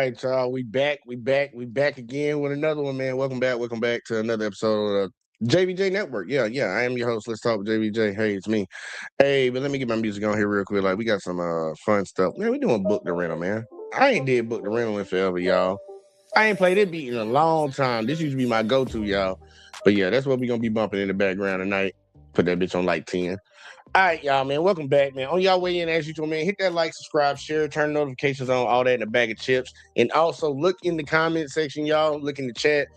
right, y'all. We back again with another one, man. Welcome back to another episode of JVJ Network. Yeah, I am your host. Let's talk with JVJ. Hey, it's me. Hey, but let me get my music on here real quick. Like, we got some fun stuff. Man, we doing book the rental, man. I ain't did book the rental in forever, y'all. I ain't played it beat in a long time. This used to be my go-to, y'all. But yeah, that's what we gonna be bumping in the background tonight. Put that bitch on like 10. All right, y'all, man. Welcome back, man. On y'all way in, as usual, man, hit that like, subscribe, share, turn notifications on, all that in a bag of chips. And also look in the comment section, y'all. Look in the chat.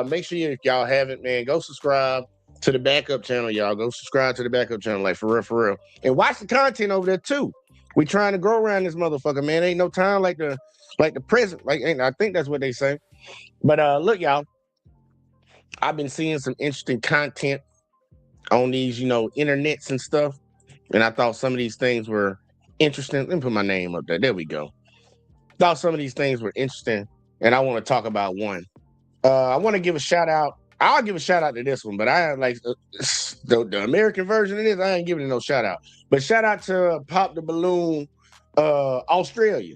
Make sure if y'all haven't, man, go subscribe to the backup channel, y'all. Go subscribe to the backup channel, like for real. And watch the content over there too. We trying to grow around this motherfucker, man. Ain't no time like the present. I think that's what they say. But look, y'all. I've been seeing some interesting content on these, internets and stuff. And I thought some of these things were interesting. Let me put my name up there. There we go. Thought some of these things were interesting. And I want to talk about one. I want to give a shout out. I'll give a shout out to this one, but I like the American version of this. I ain't giving it no shout out. But shout out to Pop the Balloon Australia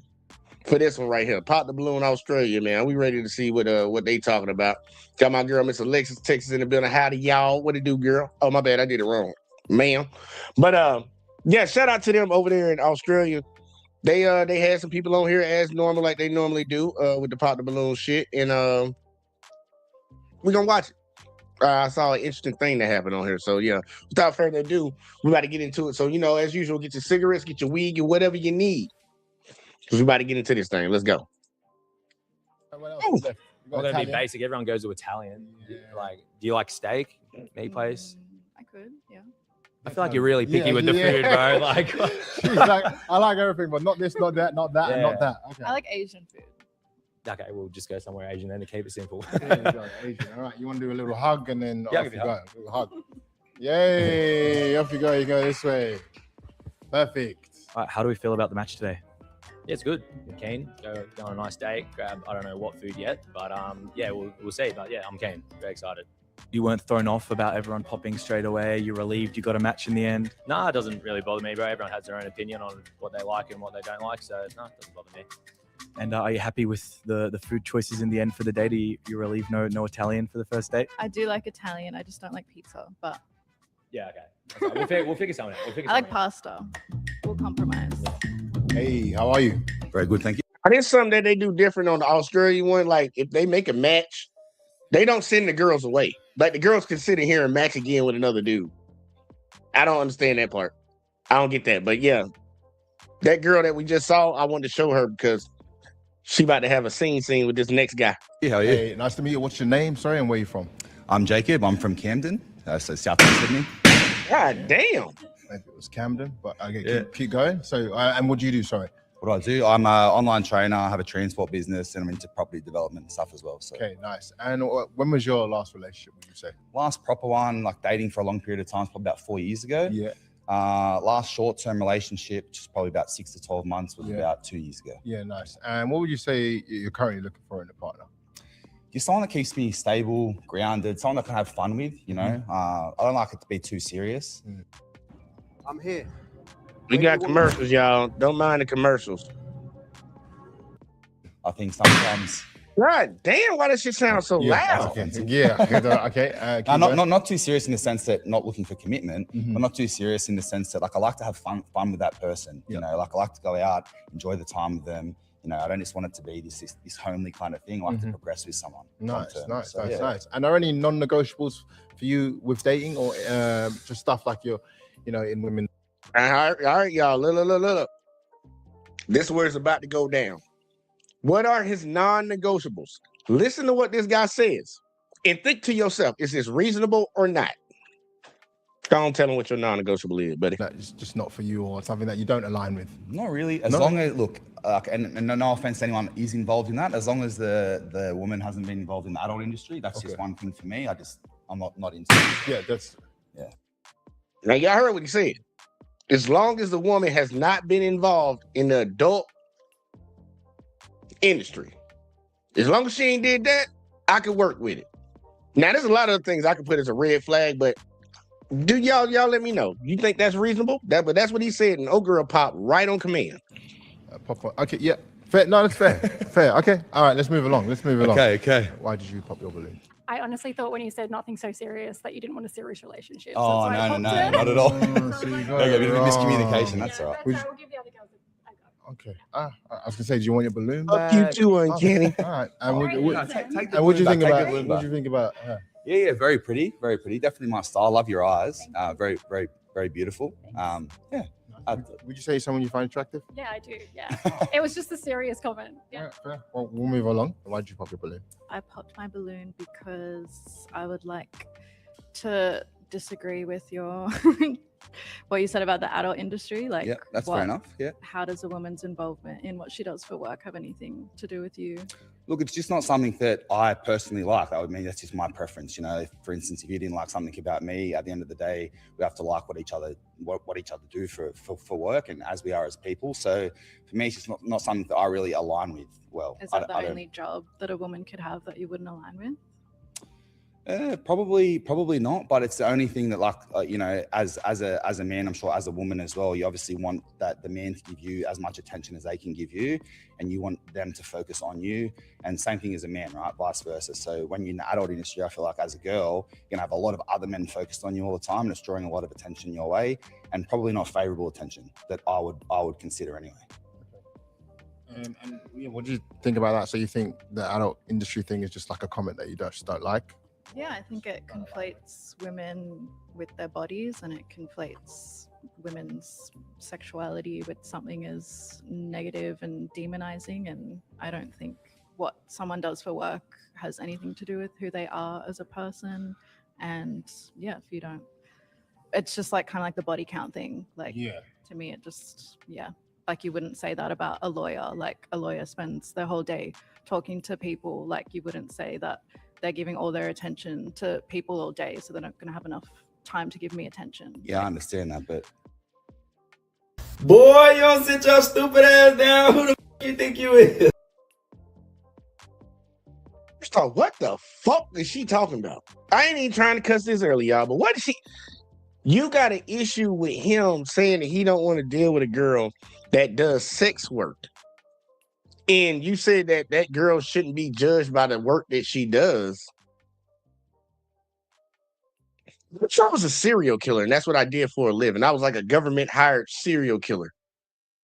for this one right here. Pop the Balloon Australia, man. We ready to see what they talking about. Got my girl, Miss Alexis, Texas in the building. Howdy, y'all. What it do, girl? Oh, my bad. I did it wrong, ma'am. But yeah, shout out to them over there in Australia. They had some people on here as normal, like they normally do, with the Pop the Balloon shit. And we're gonna watch it. I saw an interesting thing that happened on here. So yeah, without further ado, we about to get into it. So, as usual, get your cigarettes, get your weed, get whatever you need. Because we about to get into this thing. Let's go. What else is left? I'm gonna be basic. Everyone goes to Italian. Yeah. Like, do you like steak? Meat place? I could, yeah. I feel like you're really picky with the food, bro. Like, she's like, I like everything, but not this, not that, not that, and not that. Okay. I like Asian food. okay, we'll just go somewhere Asian then to keep it simple. There you go, Asian. All right, you want to do a little hug and then Yeah, off you go. A little hug. Yay! Off you go. You go this way. Perfect. All right, how do we feel about the match today? Yeah, it's good. I'm keen. Go on a nice date. Grab, I don't know what food yet, but yeah, we'll see. But yeah, I'm keen. Very excited. You weren't thrown off about everyone popping straight away. You're relieved you got a match in the end. Nah, it doesn't really bother me, bro. Everyone has their own opinion on what they like and what they don't like, so no, it doesn't bother me. And are you happy with the food choices in the end for the date? You're relieved no Italian for the first date? I do like Italian. I just don't like pizza. But Yeah, okay. We'll figure something out. I like pasta. We'll compromise. Hey, how are you? Very good, thank you. I think something that they do different on the Australia one. Like if they make a match, they don't send the girls away. Like the girls can sit in here and match again with another dude. I don't understand that part. I don't get that. But yeah, that girl that we just saw, I wanted to show her because she about to have a scene with this next guy. How are you? Hey, nice to meet you. What's your name? Sorry, and where you from? I'm Jacob. I'm from Camden, so South East Sydney. God damn. Maybe it was Camden, but okay, keep going. So, and what do you do? Sorry. What do I do? I'm an online trainer. I have a transport business, and I'm into property development and stuff as well. So, Okay, nice. And when was your last relationship, would you say? last proper one, like dating for a long period of time, is probably about 4 years ago. Yeah. Last short-term relationship, which is probably about 6 to 12 months, was about 2 years ago. Yeah, nice. And what would you say you're currently looking for in a partner? Just someone that keeps me stable, grounded, someone that I can have fun with. I don't like it to be too serious. I'm here. We got commercials, y'all. Don't mind the commercials. I think sometimes. God damn, why does shit sound so loud? Okay. Yeah. Okay. Keep going. Not too serious in the sense that not looking for commitment, but not too serious in the sense that like I like to have fun with that person. You know, like I like to go out, enjoy the time with them. I don't just want it to be this homely kind of thing. I like to progress with someone. Nice. So, Nice. And are any non-negotiables for you with dating, or just stuff like you're, in women? All right, y'all. Look. This is where it's about to go down. What are his non-negotiables? Listen to what this guy says and think to yourself, is this reasonable or not? Don't tell him what your non-negotiable is, buddy. That's just not for you, or something that you don't align with. Not really. As long as, look, and no offense to anyone that is involved in that, as long as the woman hasn't been involved in the adult industry, that's just one thing for me. I'm not into it. Yeah, Now, y'all heard what he said. As long as the woman has not been involved in the adult industry, as long as she ain't did that, I could work with it. Now, there's a lot of other things I could put as a red flag, but do y'all let me know. You think that's reasonable? But that's what he said, and old girl popped right on command. Pop. Okay, yeah. Fair. No, that's fair. Fair. Okay. All right. Let's move along. Okay. Why did you pop your balloon? I honestly thought when you said nothing so serious that you didn't want a serious relationship. So Oh, that's why I no, popped it. not at all. So you got Okay, a it bit of wrong. miscommunication. That's all right. That's all right, we'll give the other girls a go. Okay. I was gonna say, do you want your balloon Fuck back? you too, Uncanny. Okay. All right. And Alright, what, then. Take the and what do you balloon think back, about? take the balloon What back. do you think about her? Yeah, very pretty, very pretty. Definitely my style. Love your eyes. Very, very, very beautiful. Yeah. Would you say someone you find attractive? Yeah, I do. Yeah. It was just a serious comment. Yeah. Alright, fair. Well, we'll move along. Why did you pop your balloon? I popped my balloon because I would like to disagree with your what you said about the adult industry. Like, Yeah, that's what- fair enough. Yeah. How does a woman's involvement in what she does for work have anything to do with you? Look, it's just not something that I personally like. I mean, that's just my preference. You know, for instance, if you didn't like something about me, at the end of the day, we have to like what each other do for work, and as we are as people. So for me, it's just not something that I really align with. Well, Is that the only job that a woman could have that you wouldn't align with? Probably not, but it's the only thing that, like, you know, as a man, I'm sure as a woman as well, you obviously want that the man to give you as much attention as they can give you, and you want them to focus on you. And same thing as a man, right? Vice versa. So when you're in the adult industry, I feel like as a girl, you're gonna have a lot of other men focused on you all the time, and it's drawing a lot of attention your way, and probably not favorable attention that I would consider anyway. And yeah, what do you think about that? So you think the adult industry thing is just like a comment that you just don't like? Yeah, I think it conflates women with their bodies, and it conflates women's sexuality with something as negative and demonizing. And I don't think what someone does for work has anything to do with who they are as a person. And yeah, if you don't, it's just like kind of like the body count thing. Like, to me, it just, like you wouldn't say that about a lawyer. Like a lawyer spends their whole day talking to people. Like you wouldn't say that they're giving all their attention to people all day, so they're not going to have enough time to give me attention. Yeah, I understand that, but boy, you don't sit your stupid ass down. Who the you think you is? First off, what the fuck is she talking about? I ain't even trying to cuss this early, y'all, but what is she? You got an issue with him saying that he don't want to deal with a girl that does sex work. And you said that that girl shouldn't be judged by the work that she does. I was a serial killer, and that's what I did for a living. I was like a government hired serial killer.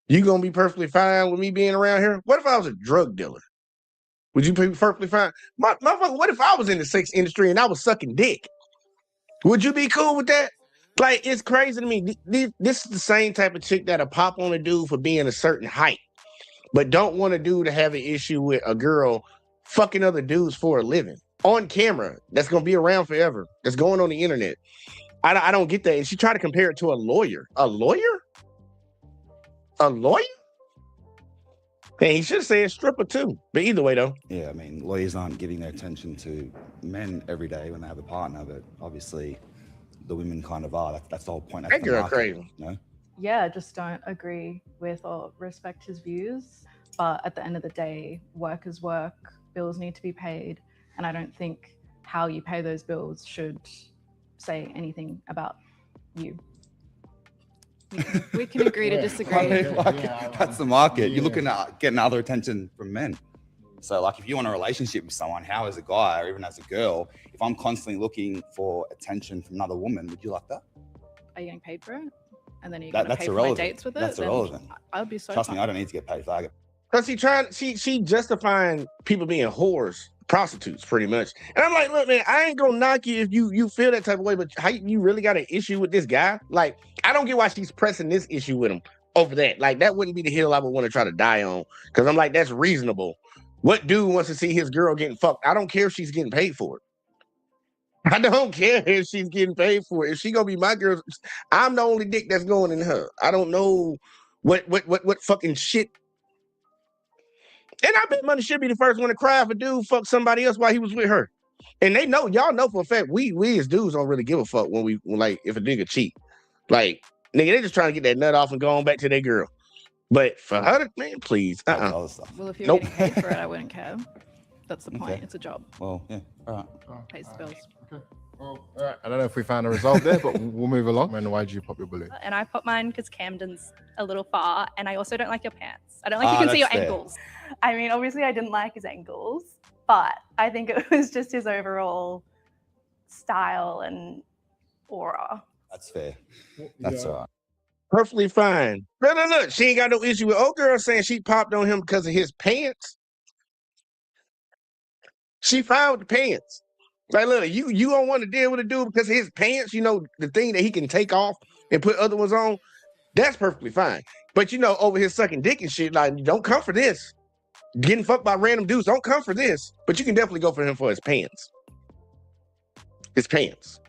You gonna be perfectly fine with me being around here? What if I was a drug dealer? Would you be perfectly fine? Motherfucker, what if I was in the sex industry and I was sucking dick? Would you be cool with that? Like, it's crazy to me. This is the same type of chick that'll pop on a dude for being a certain height, but don't want a dude to have an issue with a girl fucking other dudes for a living on camera. That's gonna be around forever. That's going on the internet. I don't get that. And she tried to compare it to a lawyer. A lawyer? A lawyer? And he should have said stripper too. But either way, though. yeah, I mean, lawyers aren't giving their attention to men every day when they have a partner, but obviously the women kind of are. That's the whole point. That's That the girl market, crazy. you know? Yeah, I just don't agree with or respect his views. But at the end of the day, work is work. Bills need to be paid. And I don't think how you pay those bills should say anything about you. We can agree to disagree. I mean, like, that's the market. You're looking at getting other attention from men. So, like, if you want a relationship with someone, how as a guy or even as a girl, if I'm constantly looking for attention from another woman, would you like that? Are you getting paid for it? And then you're going to That's pay for my irrelevant. dates with it? That's Then irrelevant. I would be so Trust me, fine. I don't need to get paid for that. Because she justifying people being whores, prostitutes, pretty much. And I'm like, look, man, I ain't gonna knock you if you feel that type of way, but how you really got an issue with this guy? Like, I don't get why she's pressing this issue with him over that. Like, that wouldn't be the hill I would want to try to die on. Because I'm like, that's reasonable. What dude wants to see his girl getting fucked? I don't care if she's getting paid for it. I don't care if she's getting paid for it. If she gonna be my girl, I'm the only dick that's going in her. I don't know what fucking shit. And I bet money should be the first one to cry if a dude fuck somebody else while he was with her. And they know, y'all know for a fact, we as dudes don't really give a fuck when like, if a nigga cheat. Like, nigga, they just trying to get that nut off and go on back to their girl. But for her, man, please, Other stuff. Well, if you're Nope. getting paid for it, I wouldn't care. That's the point. Okay. It's a job. Well, yeah, all right. Pays the bills. Okay. Well, all right. I don't know if we found a result there, but we'll move along. And why did you pop your balloon? And I put mine because Camden's a little far, and I also don't like your pants. I don't like you can see your ankles. I mean, obviously, I didn't like his ankles, but I think it was just his overall style and aura. That's fair. That's all right. Perfectly fine. Look, she ain't got no issue with old girl saying she popped on him because of his pants. She fine with the pants. Like, look, you don't want to deal with a dude because of his pants, you know, the thing that he can take off and put other ones on. That's perfectly fine. But, you know, over here sucking dick and shit, like, don't come for this. Getting fucked by random dudes, don't come for this. But you can definitely go for him for his pants. His pants.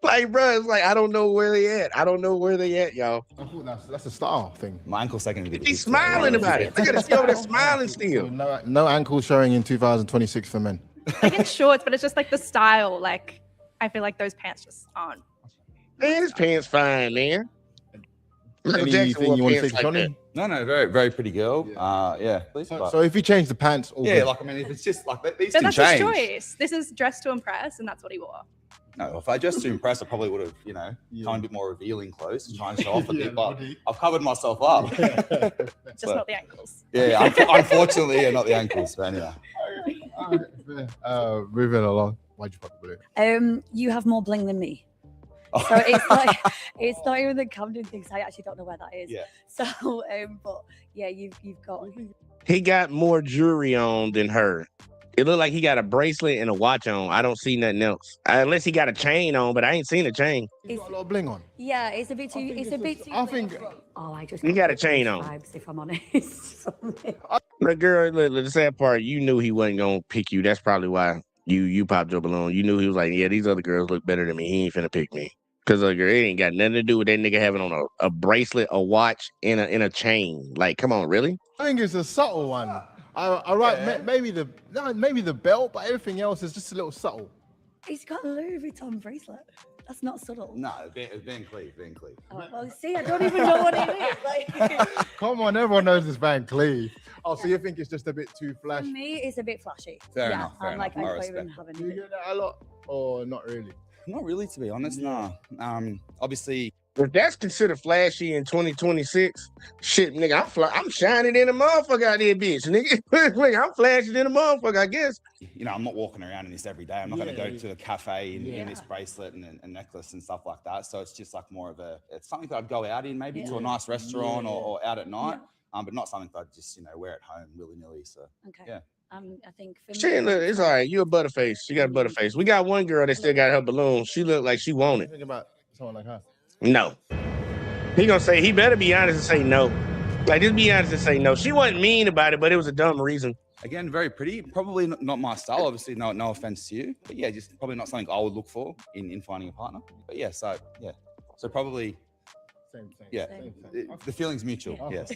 Like, bro, it's like, I don't know where they at. I don't know where they at, y'all. I thought that's a style thing. My ankle's taking a bit. He's smiling about it. Look at this over there smiling still. So no ankle showing in 2026 for men. Like in shorts, but it's just like the style. Like, I feel like those pants just aren't. Man, his pants fine, man. Anything you want to say to Johnny? No, very, very pretty girl. Yeah. Please. So if you change the pants, like I mean, if it's just like these Then can that's his change. choice. This is dressed to impress, and that's what he wore. No, if I dressed to impress, I probably would have, gone a bit more revealing clothes to try and show off a bit. But I've covered myself up. Just not the ankles. Yeah, unfortunately, not the ankles. But anyway. Moving along. Why'd you pop the balloon? You have more bling than me. So it's like it's not even the Camden thing. So I actually don't know where that is. Yeah. So, but yeah, you've got. He got more jewelry on than her. It looked like he got a bracelet and a watch on. I don't see nothing else. Unless he got a chain on, but I ain't seen a chain. He's got a lot of bling on. Yeah, it's a bit too. It's a bit too. I think. Oh, I just. He got a chain on. Vibes, if I'm honest. The girl, look, the sad part, you knew he wasn't gonna pick you. That's probably why you popped your balloon. You knew he was like, yeah, these other girls look better than me. He ain't finna pick me. Because it ain't got nothing to do with that nigga having on a bracelet, a watch, and a chain. Like, come on, really? I think it's a subtle one. Maybe the belt, but everything else is just a little subtle. He's got a Louis Vuitton bracelet. That's not subtle. No, Van Cleef. Oh, well, see, I don't even know what it is. Like, come on, everyone knows it's Van Cleef. Oh, so you think it's just a bit too for flashy? me, it's a bit flashy. Fair enough. I don't even have Do you get that a lot, or not really? Not really, to be honest. No. Obviously. If that's considered flashy in 2026, shit, nigga, I'm shining in a motherfucker out there, bitch, nigga. Nigga, I'm flashing in a motherfucker, I guess. I'm not walking around in this every day. I'm not going to go to a cafe in this bracelet and necklace and stuff like that. So it's just like more of it's something that I'd go out in, maybe to a nice restaurant or out at night, but not something that I'd just, wear at home willy-nilly. So, yeah. I think for She look, it's all right. You a butterface. She got a butterface. We got one girl that still got her balloon. She looked like she wanted. Think about someone like her. No. He better be honest and say no. Like, just be honest and say no. She wasn't mean about it, but it was a dumb reason. Again, very pretty. Probably not my style. Obviously, no offense to you, but yeah, just probably not something I would look for in finding a partner. But yeah, so probably same. Yeah, the feeling's mutual. Yes.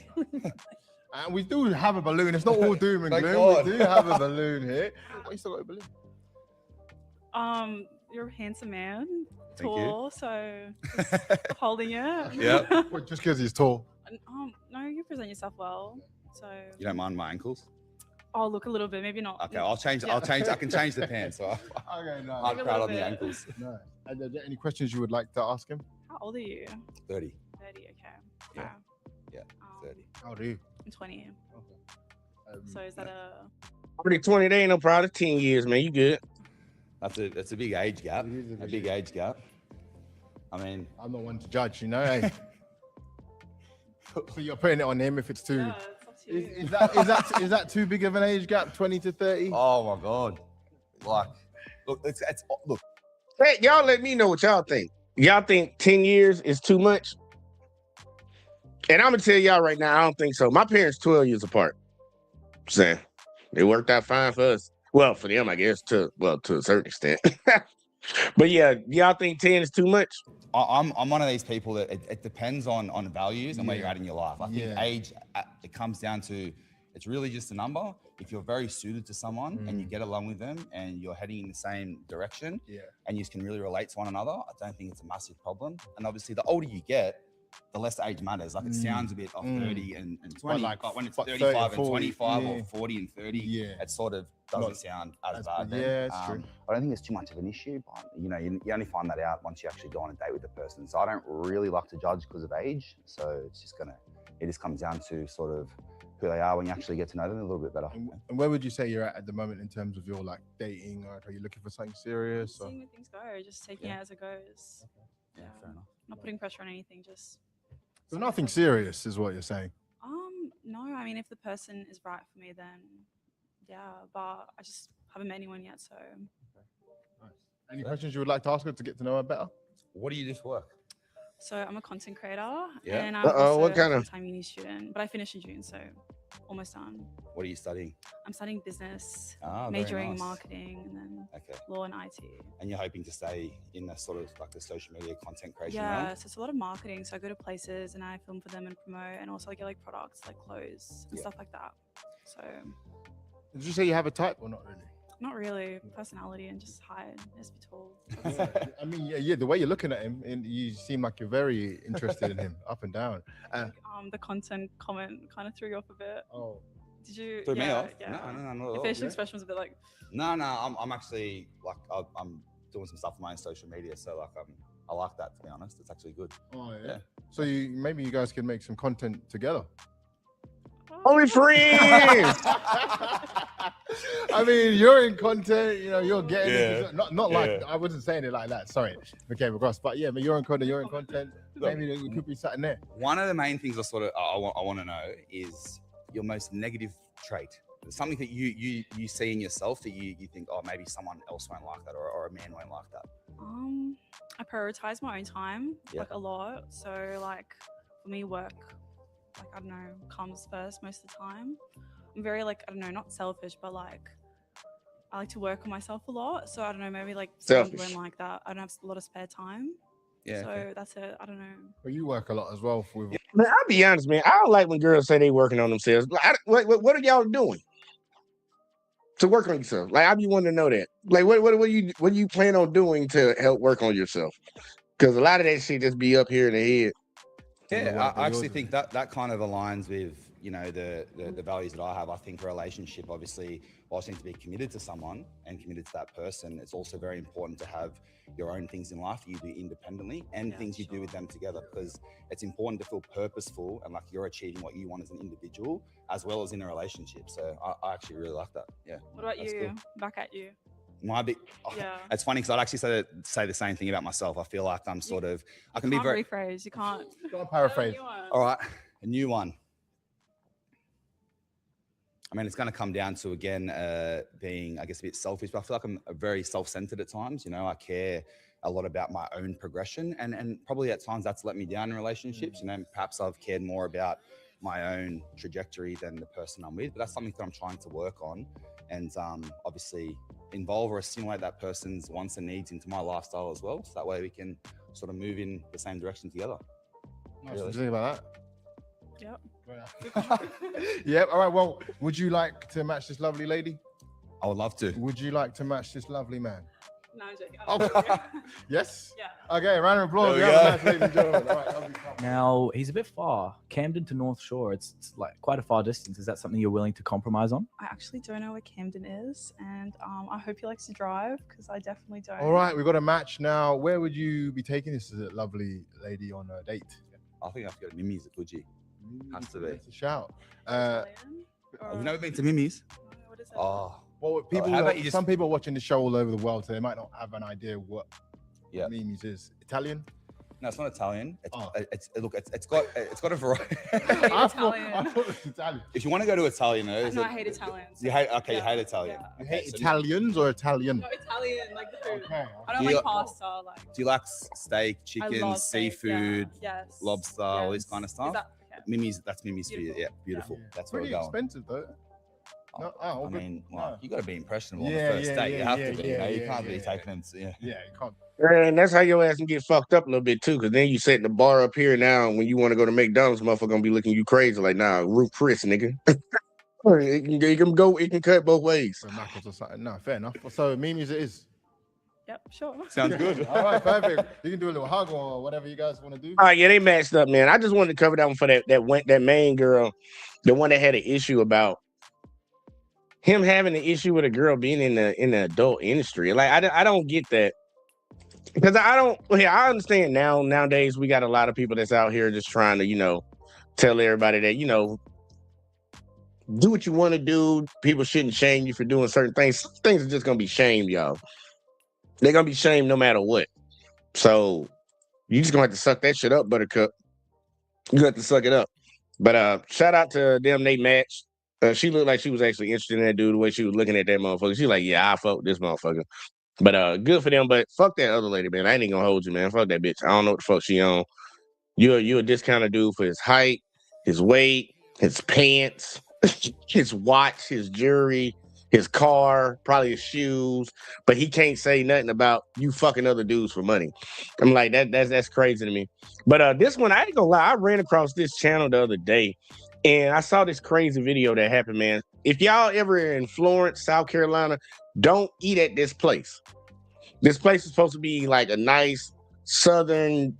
And we do have a balloon. It's not all doom and gloom. We do have a balloon here. Oh, you still got a balloon? You're a handsome man, Thank tall, you. so just holding it. Yeah. Well, just because he's tall. No, you present yourself well. So You don't mind my ankles? I'll look a little bit, maybe not. Okay, I'll change. I can change the pants. So Okay, no. I'm proud on the ankles. No. Are there any questions you would like to ask him? How old are you? 30. 30, okay. Yeah. Yeah, 30. How old are you? I'm 20. Okay. So is that a... Already 20, they ain't no problem. 10 years, man. You good. That's a big age gap. A big age gap. I mean, I'm not one to judge, Hey. So you're putting it on him if it's too. Yeah, it's up to you. Is that too big of an age gap? 20 to 30? oh my god! Like, look, look. Hey, y'all let me know what y'all think. Y'all think 10 years is too much? And I'm going to tell y'all right now, I don't think so. My parents 12 years apart. Saying it worked out fine for us. Well, for them, I guess, to a certain extent. But yeah, y'all think 10 is too much? I'm one of these people that it depends on values and where you're at in your life. I think age, it comes down to, it's really just a number. If you're very suited to someone and you get along with them and you're heading in the same direction and you can really relate to one another, I don't think it's a massive problem. And obviously, the older you get, the less age matters. Like it sounds a bit of 30 and 20, like, but when it's but 35 30, and 25 yeah. or 40 and 30, Yeah. it sort of doesn't sound as bad. Yeah, it's true. I don't think it's too much of an issue, but you only find that out once you actually go on a date with the person. So I don't really like to judge because of age. So it just comes down to sort of who they are when you actually get to know them a little bit better. And where would you say you're at the moment in terms of your like dating? Or are you looking for something serious? Or? Seeing where things go, just taking it as it goes. Yeah, fair enough. Not putting pressure on anything, just. So nothing serious is what you're saying. No, I mean, if the person is right for me, then yeah, but I just haven't met anyone yet, so. Nice. Any questions you would like to ask her to get to know her better? What do you do for work? So I'm a content creator, Yeah. and I'm also what kind a of? full-time uni student, but I finished in June, so almost done. What are you studying? I'm studying business, Very majoring in nice. marketing, and then law and IT. And you're hoping to stay in the sort of like the social media content creation Yeah, realm? so it's a lot of marketing. So I go to places and I film for them and promote, and also I get like products like clothes and stuff like that. So Did you say you have a type or not really? not really personality and just hide, just be tall. I mean, yeah, the way you're looking at him, and you seem like you're very interested in him, up and down. The content comment kind of threw you off a bit. Oh, did you? Threw me off? Yeah. No, not at Your all. facial expression was a bit like. No, I'm actually like I'm doing some stuff on my own social media, so like I like that, to be honest. It's actually good. Oh yeah. So maybe you guys can make some content together. Only friends. I mean, you're in content, you're getting it. Not like I wasn't saying it like that. Sorry, we came across, but yeah, but you're in content. Maybe there could be something there. One of the main things I want to know is your most negative trait. Something that you see in yourself that you think, oh, maybe someone else won't like that, or a man won't like that. I prioritize my own time like a lot. So like for me, work, like I don't know, comes first most of the time. I'm very like, I don't know, not selfish, but like I like to work on myself a lot. So I don't know, maybe like someone won't like that. I don't have a lot of spare time. Yeah. So that's it. I don't know. Well, you work a lot as well. Man, I'll be honest, man. I don't like when girls say they working on themselves. Like, what are y'all doing to work on yourself? Like, I be wanting to know that. Like, what do you plan on doing to help work on yourself? Because a lot of that shit just be up here in the head. Yeah, I actually think that kind of aligns with the values that I have. I think a relationship, obviously, whilst you need to be committed to someone and committed to that person, it's also very important to have your own things in life you do independently and things you do with them together, because it's important to feel purposeful and like you're achieving what you want as an individual as well as in a relationship. So I actually really like that. Yeah. What about you? Cool. Back at you. It's funny because I'd actually say the same thing about myself. I feel like I'm sort of I can be very rephrase. You can't. Don't paraphrase. All right, a new one. I mean, it's going to come down to, again, being, I guess, a bit selfish, but I feel like I'm very self-centered at times. I care a lot about my own progression, and probably at times that's let me down in relationships. Perhaps I've cared more about my own trajectory than the person I'm with, but that's something that I'm trying to work on, and obviously involve or assimilate that person's wants and needs into my lifestyle as well, so that way we can sort of move in the same direction together. Nice. What do you think about that? Yep. Yep. All right. Well, would you like to match this lovely lady? I would love to. Would you like to match this lovely man? No, I'm joking. Oh, yes? Yeah. Okay, round of applause. There We we have a go. match, ladies and gentlemen. All right, lovely. Now, he's a bit far. Camden to North Shore, it's like quite a far distance. Is that something you're willing to compromise on? I actually don't know where Camden is, and I hope he likes to drive because I definitely don't. All right, we've got a match now. Where would you be taking this lovely lady on a date? I think I have to go to Mimi's at Coogee. Has to be. It's a shout. You've never been to Mimi's? What is it? Oh. Well, people. how about you just- Some people are watching the show all over the world, so they might not have an idea what Yeah. Mimi's is. Italian? No, it's not Italian. It's, Oh. it's got a variety. I thought it was Italian. If you want to go to Italian, though, No, I hate Italians. you hate Italian. You Okay, hate so Italians or Italian? No, Italian, like the food. Okay. I don't Do you like like- pasta. Like Do you like steak, I chicken, love steak, seafood, yeah. Yes. lobster, all this Yes. kind of Is stuff? that- okay. Mimi's, that's Mimi's for you. Yeah, beautiful. That's where Pretty we're going. expensive though. No, I mean, no. you got to be impressionable on Yeah, the first yeah, date. yeah, You have yeah, to be. yeah, You yeah, can't be yeah, taking them. Yeah. Yeah, you can't. And that's how your ass can get fucked up a little bit too, because then you set the bar up here now. And when you want to go to McDonald's, motherfucker gonna be looking you crazy like, nah, Ruth Chris, nigga. It can cut both ways. Or Maccas or something. No, fair enough. So Mimi's it is. Yep, sure. Sounds good. All right, perfect. You can do a little hug or whatever you guys want to do. All right, yeah, they matched up, man. I just wanted to cover that one for that main girl, the one that had an issue about him having an issue with a girl being in the adult industry. Like I don't get that. Because I don't. Yeah, I understand nowadays we got a lot of people that's out here just trying to, tell everybody that, do what you want to do. People shouldn't shame you for doing certain things. Some things are just gonna be shamed, y'all. They're gonna be shamed no matter what. So you just gonna have to suck that shit up, Buttercup. You have to suck it up. But shout out to them. They matched. She looked like she was actually interested in that dude. The way she was looking at that motherfucker, she like, yeah, I fuck this motherfucker. But good for them. But fuck that other lady, man. I ain't even gonna hold you, man. Fuck that bitch. I don't know what the fuck she on. You're a discounted dude for his height, his weight, his pants, his watch, his jewelry, his car, probably his shoes. But he can't say nothing about you fucking other dudes for money. I'm like, that's crazy to me. But this one, I ain't gonna lie, I ran across this channel the other day and I saw this crazy video that happened, man. If y'all ever in Florence, South Carolina, don't eat at this place. This place is supposed to be like a nice southern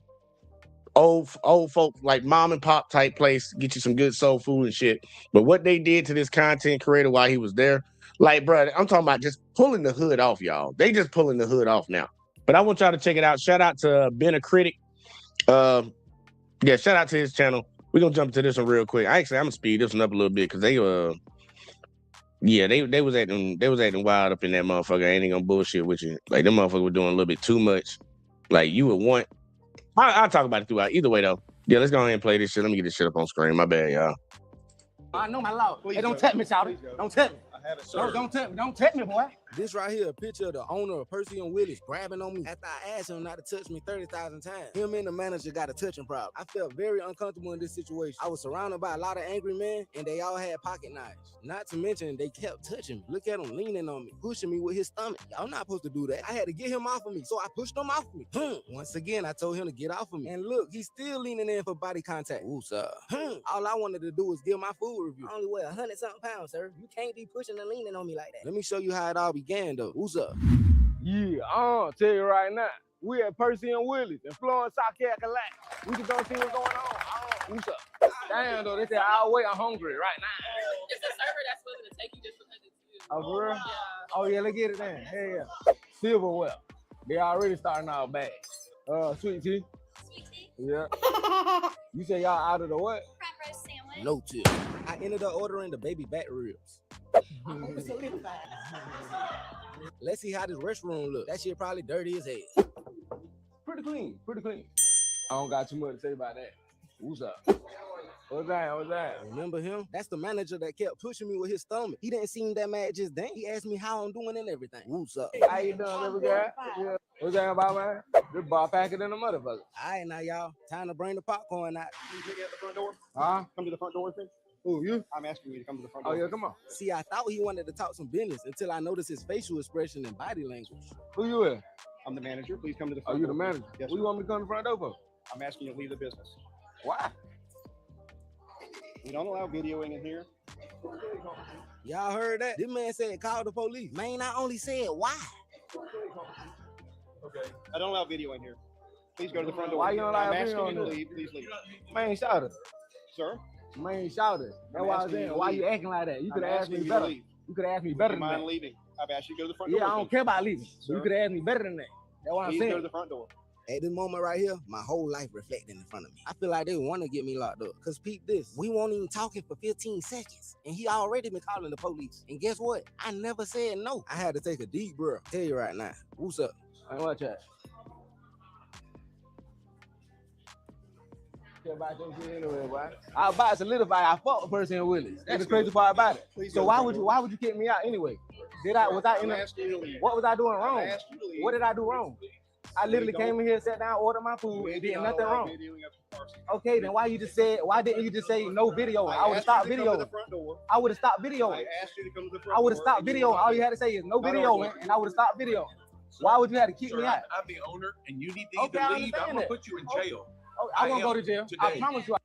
old folk, like mom and pop type place, get you some good soul food and shit. But what they did to this content creator while he was there, like, bro, I'm talking about just pulling the hood off, y'all. They just pulling the hood off now. But I want y'all to check it out. Shout out to Ben a Critic. Yeah, shout out to his channel. We're gonna jump to this one real quick. I'm gonna speed this one up a little bit because they was acting wild up in that motherfucker. I ain't even gonna bullshit with you. Like them motherfuckers were doing a little bit too much. Like you would want. I'll talk about it throughout. Either way though. Yeah, let's go ahead and play this shit. Let me get this shit up on screen. My bad, y'all. I know my law. Hey, don't tap me, Shouty. Don't tap me. Don't tap me, boy. This right here, a picture of the owner of Percy and Willis grabbing on me after I asked him not to touch me 30,000 times. Him and the manager got a touching problem. I felt very uncomfortable in this situation. I was surrounded by a lot of angry men, and they all had pocket knives. Not to mention, they kept touching me. Look at him leaning on me, pushing me with his stomach. Y'all not supposed to do that. I had to get him off of me, so I pushed him off of me. Once again, I told him to get off of me. And look, he's still leaning in for body contact. Ooh, sir. All I wanted to do was give my food review. I only weigh 100-something pounds, sir. You can't be pushing and leaning on me like that. Let me show you how it all began, though. Who's up? Yeah, I'll tell you right now. We at Percy and Willis in Florence, South Carolina. We just don't see what's going on. Who's up? Damn, though, they said, I'll wait, I'm hungry right now. It's a server that's willing to take you just because it's you. Oh, for real? Yeah. Oh, yeah, let's get it then. Hey, yeah. Silverware. They already starting out bad. Sweet tea. Sweet tea? Yeah. You say y'all out of the what? Crab roast sandwich. No tip. I ended up ordering the baby back ribs. Let's see how this restroom look. That shit probably dirty as hell. Pretty clean, pretty clean. I don't got too much to say about that. Who's up? What's that? Remember him? That's the manager that kept pushing me with his stomach. He didn't seem that mad just then. He asked me how I'm doing and everything. Who's up? How you doing, little guy? Yeah. What's that about, man? This bar packer than a motherfucker. All right, now, y'all. Time to bring the popcorn out. Can you take it at the front door? Huh? Come to the front door, please. Who, you? I'm asking you to come to the front door. Oh, yeah, come on. See, I thought he wanted to talk some business until I noticed his facial expression and body language. Who you with? I'm the manager. Please come to the front door. Oh, you the manager? Yes, What you want me to come to the front door for? I'm asking you to leave the business. Why? We don't allow videoing in here. Y'all heard that? This man said call the police. Man, I only said why. Okay. I don't allow video in here. Please go to the front door. Why you don't allow I'm video asking you in to there? leave. Please leave. Man, shout it. Sir? Man, shout it. That's why I was saying, why you acting like that? You could have asked me better. You could have asked me better than Mind that. leaving? I've asked you to go to the front Yeah, door. I don't care about leaving. Sir? You could have asked me better than that. That's what I'm Please go to saying. the front door. At this moment right here, my whole life reflecting in front of me. I feel like they want to get me locked up. Cause peep this, we won't even talking for 15 seconds. And he already been calling the police. And guess what? I never said no. I had to take a deep breath. Tell you right now, what's up? Hey, watch that. About your shit anyway, boy. I was about to solidify. I fought with Percy and Willis. That's the crazy part about it. Please So go why would you kick me out anyway? Was I in I'm asking you to leave. what was I doing wrong? I asked you to leave. What did I do wrong? I literally came in here, sat down, ordered my food, and did nothing wrong. Okay, then why didn't you just say no video? I would have stopped video. I would have stopped video. I asked you to come to the front I would have door, stopped and you video. will All not you had to say is no Not video, arguing. and I would have stopped video. Why would you have to kick me out? I'm the owner, and you need to Okay, I either leave. I'm understand gonna that. put you in jail. Oh, I won't go to jail. I today. promise you.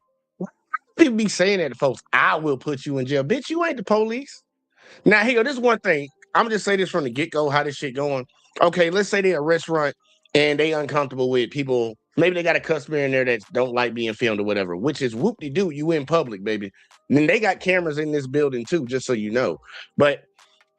People be saying that to folks. I will put you in jail, bitch. You ain't the police. Now here, this is one thing. I'm just say this from the get go, how this shit going. Okay, let's say they're a restaurant and they uncomfortable with people. Maybe they got a customer in there that don't like being filmed or whatever, which is whoop de doo. You in public, baby. And then they got cameras in this building too, just so you know. But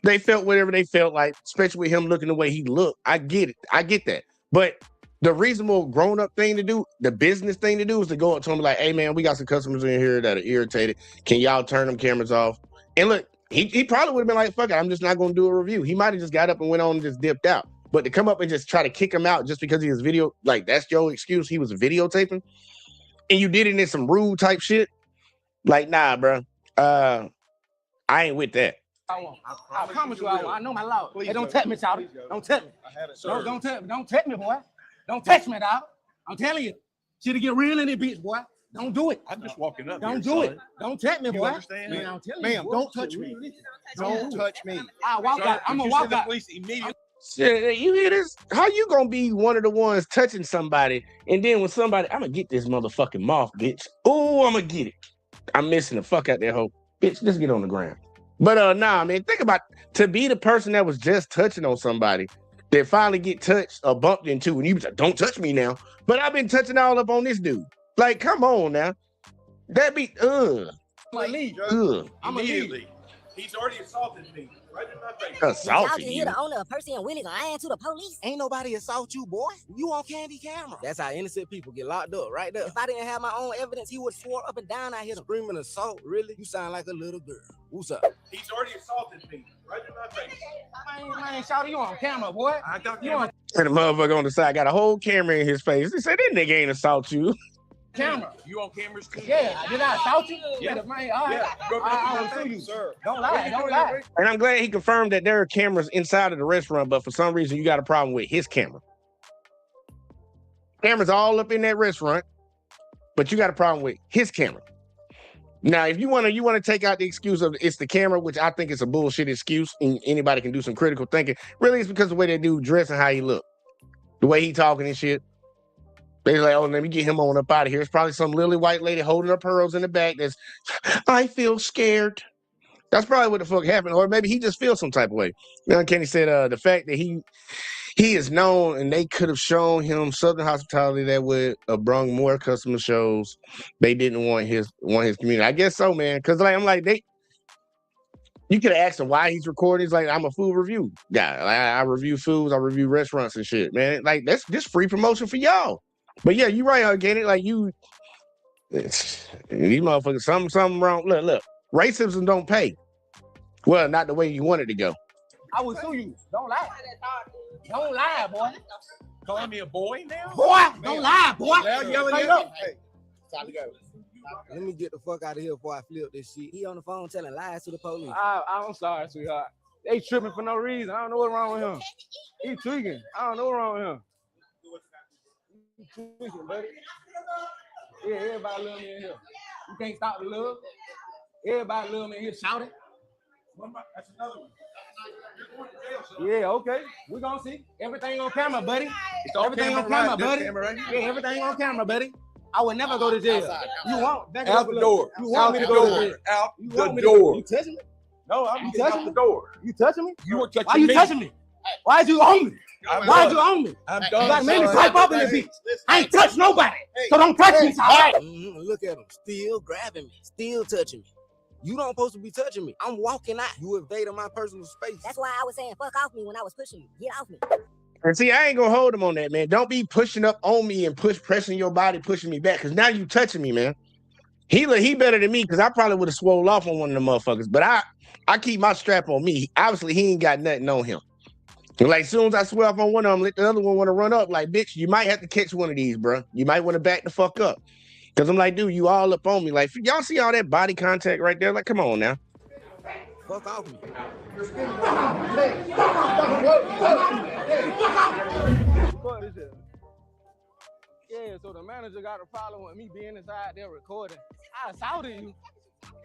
they felt whatever they felt like, especially with him looking the way he looked. I get it. I get that. But the reasonable grown-up thing to do, the business thing to do, is to go up to him like, hey man, we got some customers in here that are irritated. Can y'all turn them cameras off? And look, he probably would have been like, fuck it, I'm just not gonna do a review. He might have just got up and went on and just dipped out. But to come up and just try to kick him out just because he was video, like that's your excuse, he was videotaping, and you did it in some rude type shit, like nah, bro. I ain't with that. I promise you, I know my law. Hey, don't touch me, child. Don't touch me. Don't touch me. Don't touch me, boy. Don't touch me, dog. I'm telling you. Shit'll get real in this bitch, boy. Don't do it. I'm just walking up. Don't do it. Don't touch me, You boy. understand? Man, I'm telling Ma'am, you. don't touch me. Don't touch me. I walk out. I'm gonna walk out. Police immediately. Shit, you hear this? How you gonna be one of the ones touching somebody, and then when somebody, I'm gonna get this motherfucking moth, bitch. Oh, I'm gonna get it. I'm missing the fuck out that hoe, bitch. Just get on the ground. But nah, man. Think about to be the person that was just touching on somebody that finally get touched or bumped into, and you like, don't touch me now. But I've been touching all up on this dude. Like, come on now. That be I'm gonna leave. I'm immediately. He's already assaulted me right in my face. Assaulted Y'all just you? hear the owner of Percy and Willie's lying to the police. Ain't nobody assault you, boy. You on candy camera. That's how innocent people get locked up right there. If I didn't have my own evidence, he would swore up and down I hit him. Screaming assault, really? You sound like a little girl. What's up? He's already assaulted me right in my face. Man, shout you on camera, boy. I got You on And the motherfucker on the side got a whole camera in his face. He said, that nigga ain't assault you. camera. You on cameras too? Yeah, did I assault you? Yeah. Man, all right. Go back to I my will sue face, you. sir. Don't lie. Don't lie. And I'm glad he confirmed that there are cameras inside of the restaurant, but for some reason you got a problem with his camera. Cameras all up in that restaurant, but you got a problem with his camera. Now, if you want to take out the excuse of it's the camera, which I think is a bullshit excuse, and anybody can do some critical thinking. Really, it's because of the way that dude dress and how he look, the way he talking and shit. They're like, oh, let me get him on up out of here. It's probably some lily white lady holding her pearls in the back. That's, I feel scared. That's probably what the fuck happened, or maybe he just feels some type of way. You know, Kenny said the fact that he is known, and they could have shown him Southern hospitality that would have brought more customer shows. They didn't want his community. I guess so, man. Because like I'm like you could have asked him why he's recording. He's like, I'm a food review guy. I review foods, I review restaurants and shit, man. Like that's just free promotion for y'all. But yeah, you right, Organic. Like these motherfuckers, something wrong. Look, racism don't pay. Well, not the way you want it to go. I will sue you. Don't lie. Don't lie, boy. Calling me a boy now? Boy, don't lie, boy. Now yelling Straight at up. me? Hey, time to go. Let me get the fuck out of here before I flip this shit. He on the phone telling lies to the police. I'm sorry, sweetheart. They tripping for no reason. I don't know what's wrong with him. He tweaking. I don't know what's wrong with him. He tweaking, buddy. Yeah, everybody love me in here. You can't stop the love. Everybody love me in here shouting. That's another one. Yeah, okay. We're gonna see. Everything on camera, buddy. Everything on camera, camera, right? buddy. This camera right Yeah, everything on camera, buddy. I would never go to jail. You won't. Out the door. You want me to Out the go to door. jail. Out You the want me door. to, you touching me? No, I'm You getting touching out me? the door. You touching me? You were touching Why you me. touching me? Why is you on me? Why is you on me? I'm You done. got me to son. pipe up in the bitch. I ain't touched nobody. So don't touch me, child. Look at him, still grabbing me, still touching me. You don't supposed to be touching me. I'm walking out. You invading my personal space. That's why I was saying fuck off me when I was pushing you. Get off me. And see, I ain't gonna hold him on that, man. Don't be pushing up on me and pressing your body, pushing me back. Cause now you touching me, man. He better than me, because I probably would have swole off on one of the motherfuckers. But I keep my strap on me. Obviously, he ain't got nothing on him. And like, as soon as I swear off on one of them, let the other one want to run up. Like, bitch, you might have to catch one of these, bro. You might want to back the fuck up. Because I'm like, dude, you all up on me. Like, y'all see all that body contact right there? Like, come on now. Fuck off me. Yeah, so the manager got a problem with me being inside there recording. I assaulted you.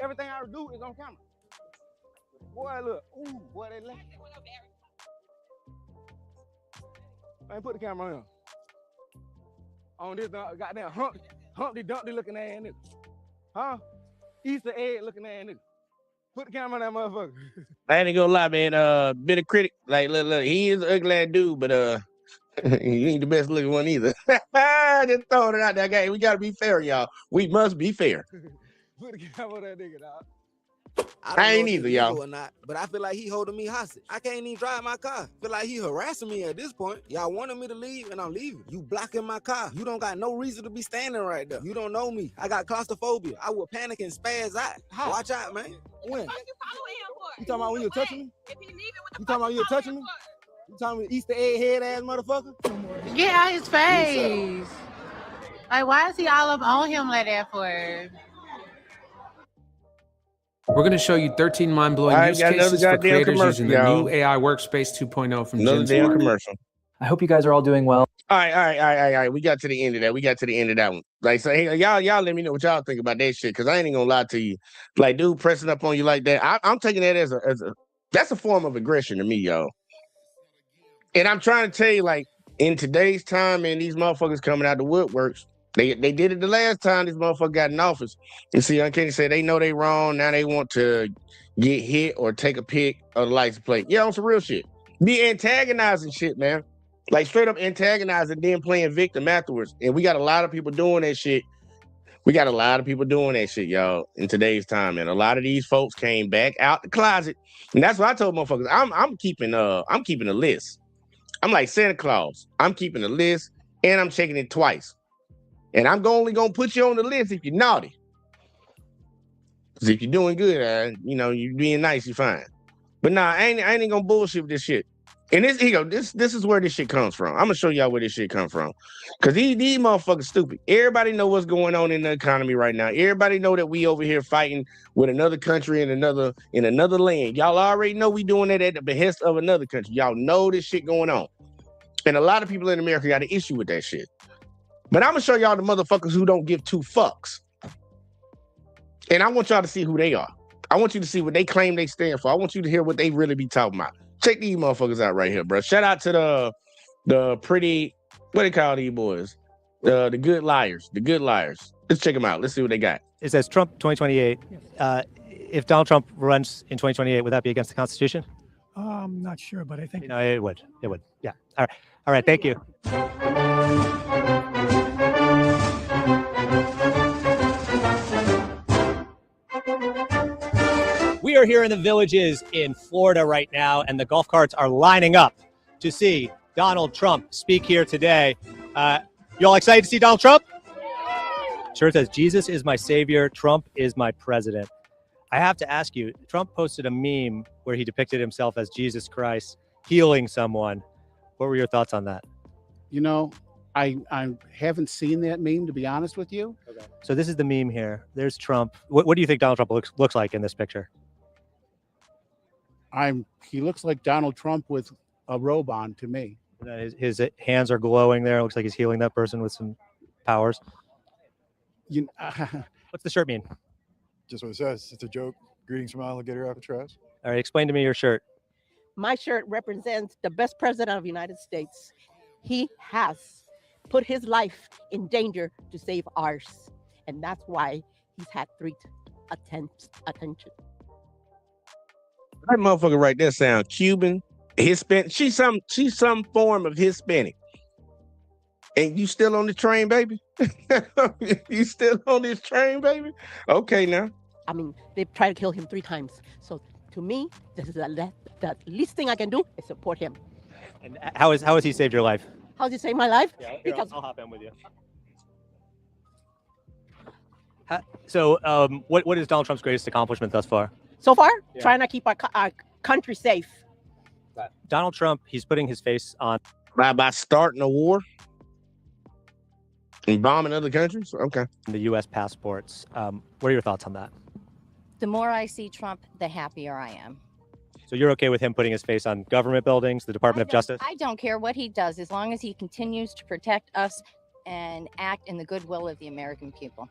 Everything I do is on camera. Boy, look. Ooh, boy, they left. Man, put the camera on him. On this goddamn Humpty Dumpty looking ass nigga. Huh? Easter egg looking ass nigga. Put the camera on that motherfucker. I ain't gonna lie, man. Bit of critic. Like, look, he is an ugly ass dude, but he ain't the best looking one either. Just throwing it out there, guy. We gotta be fair, y'all. We must be fair. Put the camera on that nigga, dog. I don't I know ain't if either, it's y'all. legal or not, but I feel like he holding me hostage. I can't even drive my car. Feel like he harassing me at this point. Y'all wanted me to leave, and I'm leaving. You blocking my car. You don't got no reason to be standing right there. You don't know me. I got claustrophobia. I will panic and spaz out. Watch out, man. When? You talking about when you're touching me? You talking about when you're touching me? You talking about Easter egg head ass motherfucker? Get out his face. Like, why is he all up on him like that for? We're going to show you 13 mind-blowing I use got another cases for goddamn creators commercial, using the y'all. new AI Workspace 2.0 from Another damn Gensmart. commercial. I hope you guys are all doing well. All right. We got to the end of that. We got to the end of that one. Like, so hey, y'all let me know what y'all think about that shit, because I ain't even gonna lie to you. Like, dude pressing up on you like that, I'm taking that as a that's a form of aggression to me, y'all. And I'm trying to tell you, like, in today's time, man, these motherfuckers coming out the woodworks. They did it the last time this motherfucker got in office. And see, Uncanny said they know they wrong. Now they want to get hit or take a pic of the license plate. Yeah, on some real shit. Be antagonizing shit, man. Like straight up antagonizing, then playing victim afterwards. And we got a lot of people doing that shit. We got a lot of people doing that shit, y'all, in today's time. And a lot of these folks came back out the closet. And that's what I told motherfuckers. I'm keeping a list. I'm like Santa Claus. I'm keeping a list and I'm checking it twice. And I'm only gonna put you on the list if you're naughty. Because if you're doing good, you being nice, you're fine. But nah, I ain't gonna bullshit with this shit. And this is where this shit comes from. I'm gonna show y'all where this shit comes from. Cause these motherfuckers stupid. Everybody know what's going on in the economy right now. Everybody know that we over here fighting with another country in another land. Y'all already know we doing that at the behest of another country. Y'all know this shit going on. And a lot of people in America got an issue with that shit. But I'm gonna show y'all the motherfuckers who don't give two fucks. And I want y'all to see who they are. I want you to see what they claim they stand for. I want you to hear what they really be talking about. Check these motherfuckers out right here, bro. Shout out to the pretty, what they call these boys? The good liars. The good liars. Let's check them out. Let's see what they got. It says Trump 2028. If Donald Trump runs in 2028, would that be against the Constitution? I'm not sure, but I think No, it would. It would. Yeah. All right. Thank you. We are here in the Villages in Florida right now, and the golf carts are lining up to see Donald Trump speak here today. You all excited to see Donald Trump? Shirt says, Jesus is my savior, Trump is my president. I have to ask you, Trump posted a meme where he depicted himself as Jesus Christ healing someone. What were your thoughts on that? You know, I haven't seen that meme, to be honest with you. Okay. So this is the meme here. There's Trump. What do you think Donald Trump looks like in this picture? He looks like Donald Trump with a robe on to me. His hands are glowing there. It looks like he's healing that person with some powers. What's the shirt mean? Just what it says. It's a joke. Greetings from Alligator Alcatraz. All right, explain to me your shirt. My shirt represents the best president of the United States. He has put his life in danger to save ours. And that's why he's had 3 attention. That motherfucker right there sound Cuban, Hispanic. She's some form of Hispanic. And you still on the train, baby? You still on this train, baby? Okay, now. I mean, they've tried to kill him 3 times. So to me, this is the least thing I can do is support him. And how has he saved your life? How did he save my life? Yeah, here, I'll hop in with you. So what is Donald Trump's greatest accomplishment thus far? So far, trying to keep our country safe. Donald Trump, he's putting his face on. By starting a war? And bombing other countries? Okay. The U.S. passports. What are your thoughts on that? The more I see Trump, the happier I am. So you're okay with him putting his face on government buildings, the Department of Justice? I don't care what he does, as long as he continues to protect us and act in the goodwill of the American people.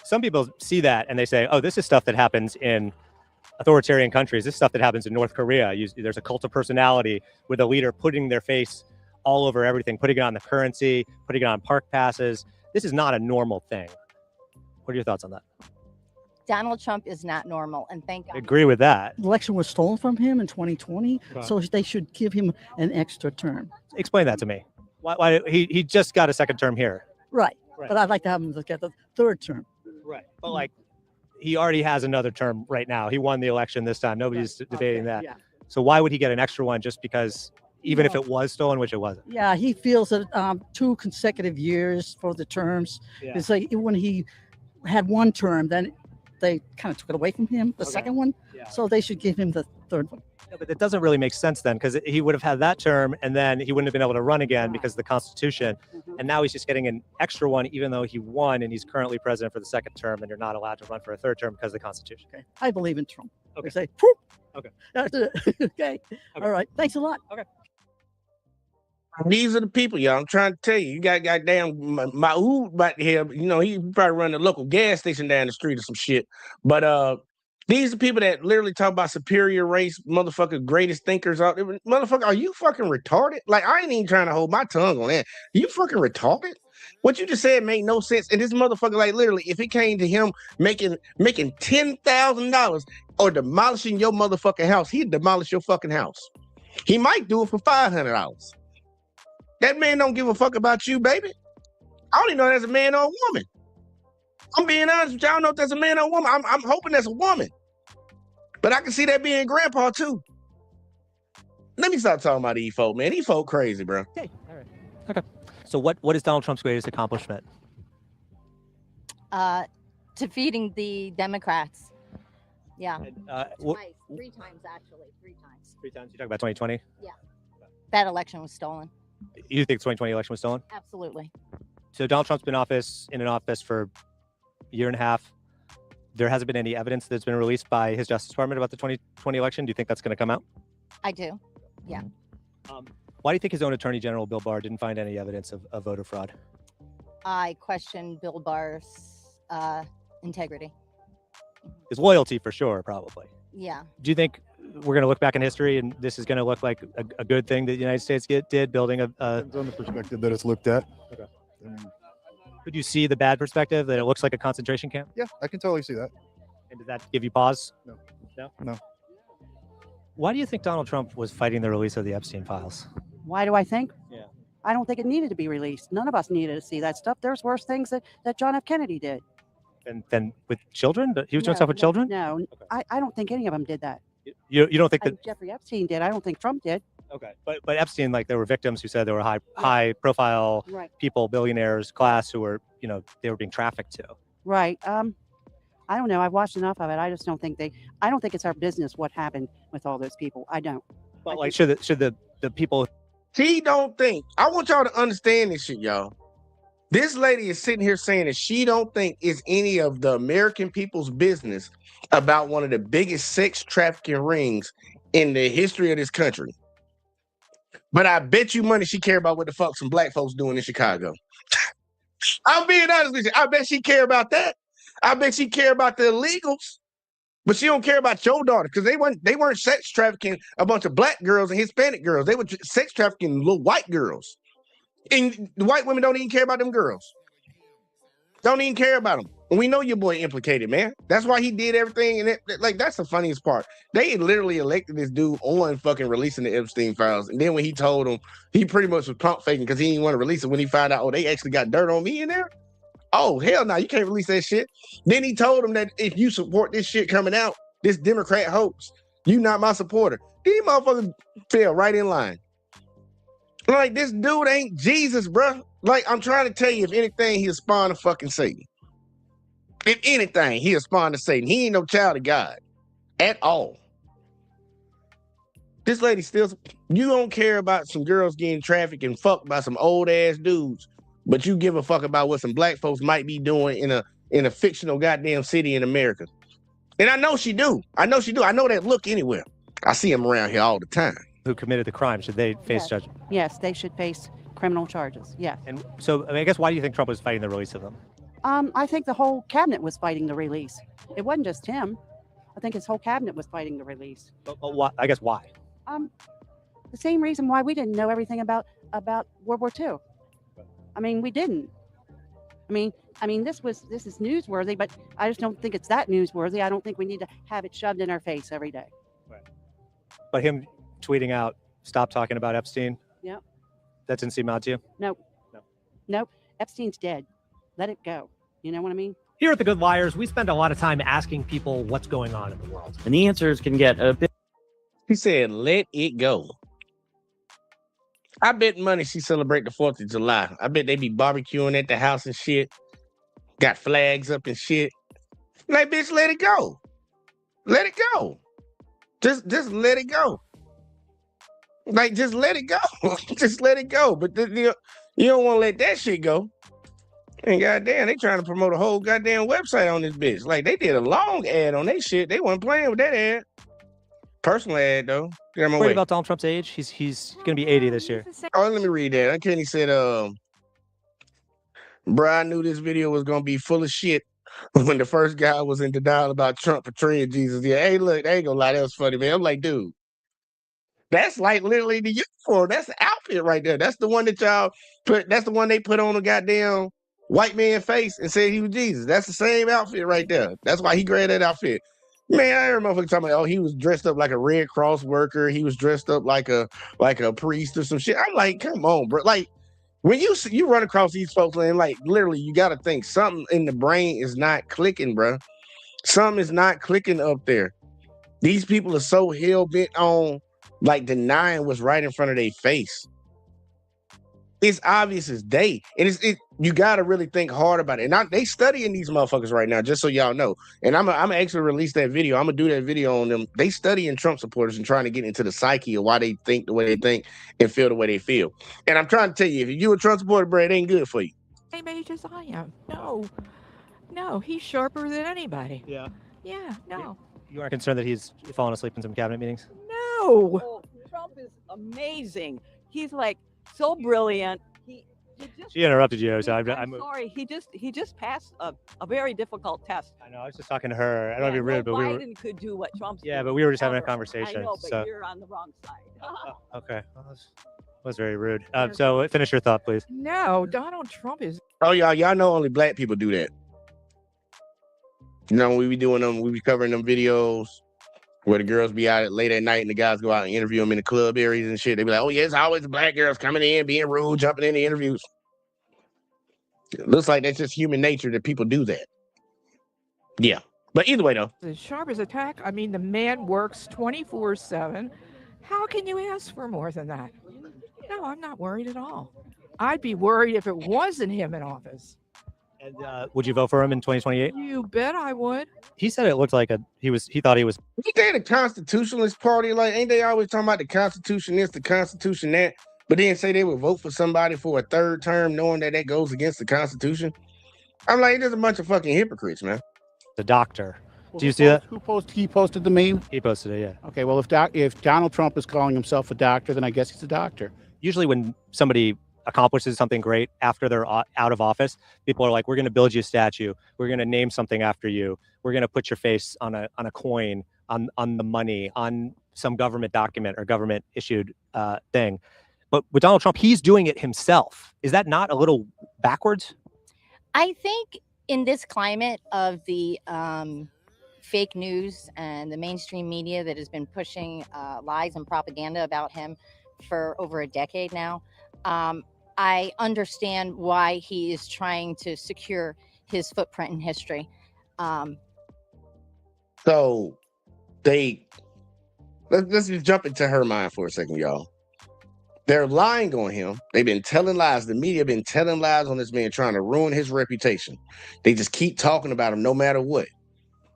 Some people see that and they say, oh, this is stuff that happens in authoritarian countries. This is stuff that happens in North Korea. There's a cult of personality with a leader putting their face all over everything, putting it on the currency, putting it on park passes. This is not a normal thing. What are your thoughts on that? Donald Trump is not normal, and thank I God. agree with that. The election was stolen from him in 2020, Right. so they should give him an extra term. Explain that to me. Why he just got a second term here? Right. Right. But I'd like to have him get the third term. Right. But like, he already has another term right now. He won the election this time. Nobody's debating that. yeah. So why would he get an extra one just because, even if it was stolen, which it wasn't? Yeah, he feels that 2 consecutive years for the terms. Yeah. It's like when he had 1 term, then they kind of took it away from him, the second one. Yeah. So they should give him the third one. Yeah, but it doesn't really make sense then, because he would have had that term and then he wouldn't have been able to run again because of the Constitution. And now he's just getting an extra one, even though he won and he's currently president for the second term, and you're not allowed to run for a third term because of the Constitution. Okay. I believe in Trump. Okay. They say, whoop. Okay. That's it. Okay. All right. Thanks a lot. Okay. These are the people, y'all. I'm trying to tell you. You got goddamn Maud about here. You know, he probably run the local gas station down the street or some shit. But these are people that literally talk about superior race, motherfucker, greatest thinkers out there. Motherfucker, are you fucking retarded? Like, I ain't even trying to hold my tongue on that. You fucking retarded? What you just said made no sense. And this motherfucker, like, literally, if it came to him making $10,000 or demolishing your motherfucking house, he'd demolish your fucking house. He might do it for $500. That man don't give a fuck about you, baby. I don't even know if that's a man or a woman. I'm being honest with you. I don't know if that's a man or a woman. I'm hoping that's a woman. But I can see that being grandpa, too. Let me stop talking about these folk, man. These folk crazy, bro. Okay. All right. Okay. So what is Donald Trump's greatest accomplishment? Defeating the Democrats. Yeah. Twice, 3 times actually, 3 times. 3 times? You talk about 2020? Yeah. That election was stolen. You think the 2020 election was stolen? Absolutely. So Donald Trump's been in office for a year and a half. There hasn't been any evidence that's been released by his Justice Department about the 2020 election. Do you think that's going to come out? I do. Yeah. Why do you think his own Attorney General, Bill Barr, didn't find any evidence of voter fraud? I question Bill Barr's integrity. His loyalty, for sure, probably. Yeah. Do you think we're going to look back in history and this is going to look like a good thing that the United States did, building a... Depends on the perspective that it's looked at. Okay. Could you see the bad perspective, that it looks like a concentration camp? Yeah, I can totally see that. And did that give you pause? No. No? No. Why do you think Donald Trump was fighting the release of the Epstein files? Why do I think? Yeah. I don't think it needed to be released. None of us needed to see that stuff. There's worse things that John F. Kennedy did. And then with children? He was doing stuff with children? No, I don't think any of them did that. You don't think that... Jeffrey Epstein did. I don't think Trump did. Okay. But Epstein, like, there were victims who said there were high profile people, billionaires, class, who were, they were being trafficked to. Right. I don't know. I've watched enough of it. I just don't think I don't think it's our business what happened with all those people. I don't. But like, should the people... She don't think. I want y'all to understand this shit, y'all. This lady is sitting here saying that she don't think it's any of the American people's business about one of the biggest sex trafficking rings in the history of this country. But I bet you money she care about what the fuck some black folks doing in Chicago. I'm being honest with you. I bet she care about that. I bet she care about the illegals. But she don't care about your daughter, because they weren't sex trafficking a bunch of black girls and Hispanic girls. They were sex trafficking little white girls. And the white women don't even care about them girls. Don't even care about them. And we know your boy implicated, man. That's why he did everything. And that's the funniest part. They literally elected this dude on fucking releasing the Epstein files. And then when he told them, he pretty much was pump faking because he didn't want to release it. When he found out, they actually got dirt on me in there. Oh, hell no, you can't release that shit. Then he told them that if you support this shit coming out, this Democrat hoax, you not my supporter. These motherfuckers fell right in line. Like, this dude ain't Jesus, bro. Like, I'm trying to tell you, if anything, he a spawn of fucking Satan. If anything, he a spawn of Satan. He ain't no child of God at all. This lady still, you don't care about some girls getting trafficked and fucked by some old ass dudes, but you give a fuck about what some black folks might be doing in a fictional goddamn city in America. And I know she do. I know that look anywhere. I see him around here all the time. Who committed the crime, should they face judgment? Yes, they should face criminal charges. Yes. And so, I guess, why do you think Trump was fighting the release of them? I think the whole cabinet was fighting the release. It wasn't just him. I think his whole cabinet was fighting the release. But why? I guess why? The same reason why we didn't know everything about World War II. I mean, we didn't. I mean, this is newsworthy, but I just don't think it's that newsworthy. I don't think we need to have it shoved in our face every day. But him tweeting out, "Stop talking about Epstein." Yep. That didn't seem odd to you? Nope. Nope. Epstein's dead. Let it go. You know what I mean? Here at The Good Liars, we spend a lot of time asking people what's going on in the world. And the answers can get a bit. He said, let it go. I bet money she celebrate the 4th of July. I bet they be barbecuing at the house and shit. Got flags up and shit. Like, bitch, let it go. Let it go. Just let it go. Like, just let it go. Just let it go. But you don't want to let that shit go. And goddamn, they trying to promote a whole goddamn website on this bitch. Like, they did a long ad on that shit. They wasn't playing with that ad. Personal ad, though. Get out of my Worried way. about Donald Trump's age? He's going to be 80 this year. Oh, let me read that. I can't. He said, bro, I knew this video was going to be full of shit when the first guy was in denial about Trump portraying Jesus. Yeah, hey, look, I ain't gonna lie. That was funny, man. I'm like, dude, that's like literally the uniform. That's the outfit right there. That's the one that y'all put. That's the one they put on a goddamn white man face and said he was Jesus. That's the same outfit right there. That's why he grabbed that outfit. Man, I heard motherfuckers talking about, oh, he was dressed up like a Red Cross worker. He was dressed up like a priest or some shit. I'm like, come on, bro. Like, when you run across these folks and like literally you got to think something in the brain is not clicking, bro. Something is not clicking up there. These people are so hell bent on like denying what's right in front of their face. It's obvious as day, and you got to really think hard about it. And they studying these motherfuckers right now, just so y'all know. And I'm actually release that video. I'm gonna do that video on them. They studying Trump supporters and trying to get into the psyche of why they think the way they think and feel the way they feel. And I'm trying to tell you, if you a Trump supporter, bro, it ain't good for you. Same age as I am. No, he's sharper than anybody. Yeah. Yeah, no. You aren't concerned that he's fallen asleep in some cabinet meetings? No. Oh, Trump is amazing. He's like so brilliant. She interrupted you, so I'm sorry. He just passed a very difficult test. I know. I was just talking to her. I don't want to be rude, but Biden could do what Trump's Yeah, doing. but we were just having a Ever. conversation. I know, but so. you're on the wrong side. Okay. Well, that was very rude. So finish your thought, please. No, Donald Trump is. Oh, y'all know only black people do that. You know, we be doing them, we be covering them videos where the girls be out late at night and the guys go out and interview them in the club areas and shit. They be like, oh, yeah, it's always the black girls coming in, being rude, jumping in the interviews. It looks like that's just human nature that people do that. Yeah. But either way, though. As sharp as a tack. I mean, the man works 24/7. How can you ask for more than that? No, I'm not worried at all. I'd be worried if it wasn't him in office. And would you vote for him in 2028? You bet I would. He said it looked like he thought he was. Ain't they the Constitutionalist Party? Like, ain't they always talking about the Constitution this, the Constitution that, but then say they would vote for somebody for a third term knowing that goes against the Constitution? I'm like, there's a bunch of fucking hypocrites, man. The doctor. Well, Do you see that? He posted the meme? He posted it, yeah. Okay, well, if Donald Trump is calling himself a doctor, then I guess he's a doctor. Usually when somebody accomplishes something great after they're out of office, people are like, we're going to build you a statue. We're going to name something after you. We're going to put your face on a coin, on the money, on some government document or government issued thing. But with Donald Trump, he's doing it himself. Is that not a little backwards? I think in this climate of the fake news and the mainstream media that has been pushing lies and propaganda about him for over a decade now, I understand why he is trying to secure his footprint in history. So let's just jump into her mind for a second, y'all. They're lying on him. They've been telling lies. The media have been telling lies on this man, trying to ruin his reputation. They just keep talking about him no matter what.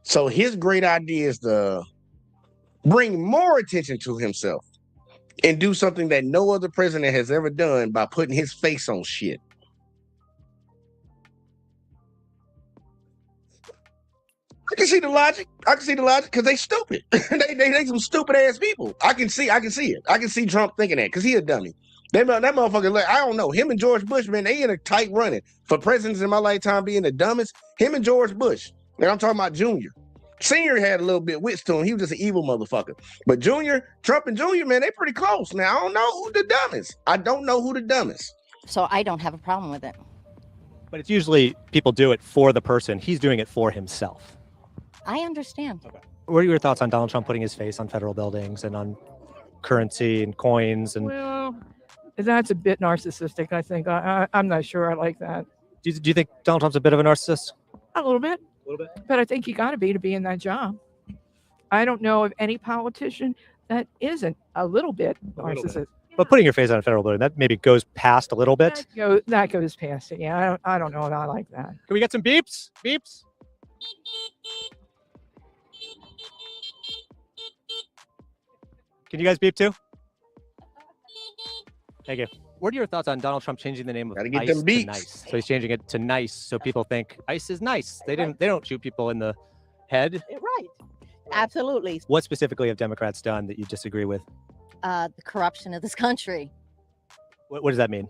So his great idea is to bring more attention to himself and do something that no other president has ever done by putting his face on shit. I can see the logic. Because they stupid. they some stupid ass people. I can see it. I can see Trump thinking that because he a dummy. That motherfucker, I don't know. Him and George Bush, man, they in a tight running for presidents in my lifetime being the dumbest. Him and George Bush. And I'm talking about Junior. Senior had a little bit wits to him. He was just an evil motherfucker. But Trump and Junior, man, they pretty close. Now, I don't know who the dumbest. So I don't have a problem with it. But it's usually people do it for the person. He's doing it for himself. I understand. What are your thoughts on Donald Trump putting his face on federal buildings and on currency and coins? And Well, that's a bit narcissistic, I think. I'm not sure I like that. do you think Donald Trump's a bit of a narcissist? A little bit. A little bit. But I think you got to be in that job. I don't know of any politician that isn't a little bit narcissistic. But putting your face on a federal building, that maybe goes past a little bit. That goes past it. Yeah, I don't know if I like that. Can we get some beeps? Beeps? Can you guys beep too? Thank you. What are your thoughts on Donald Trump changing the name of Gotta get ICE them to beeps. NICE? So he's changing it to NICE, so people think ICE is nice. They don't shoot people in the head. Right. Absolutely. What specifically have Democrats done that you disagree with? The corruption of this country. What does that mean?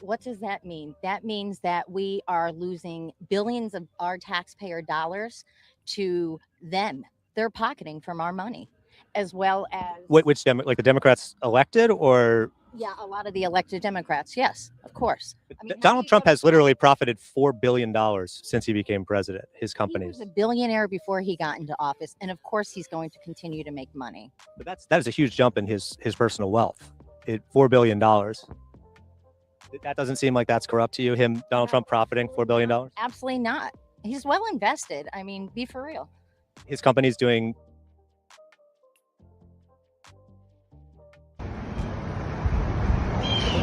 What does that mean? That means that we are losing billions of our taxpayer dollars to them. They're pocketing from our money, as well as Which like the Democrats elected, or a lot of the elected Democrats. Yes, of course. Donald Trump has literally profited $4 billion since he became president. His He companies. was a billionaire before he got into office, and of course, he's going to continue to make money. But that is a huge jump in his personal wealth. $4 billion. That doesn't seem like that's corrupt to you. Donald Trump profiting $4 billion. Absolutely not. He's well invested. I mean, be for real. His company's doing.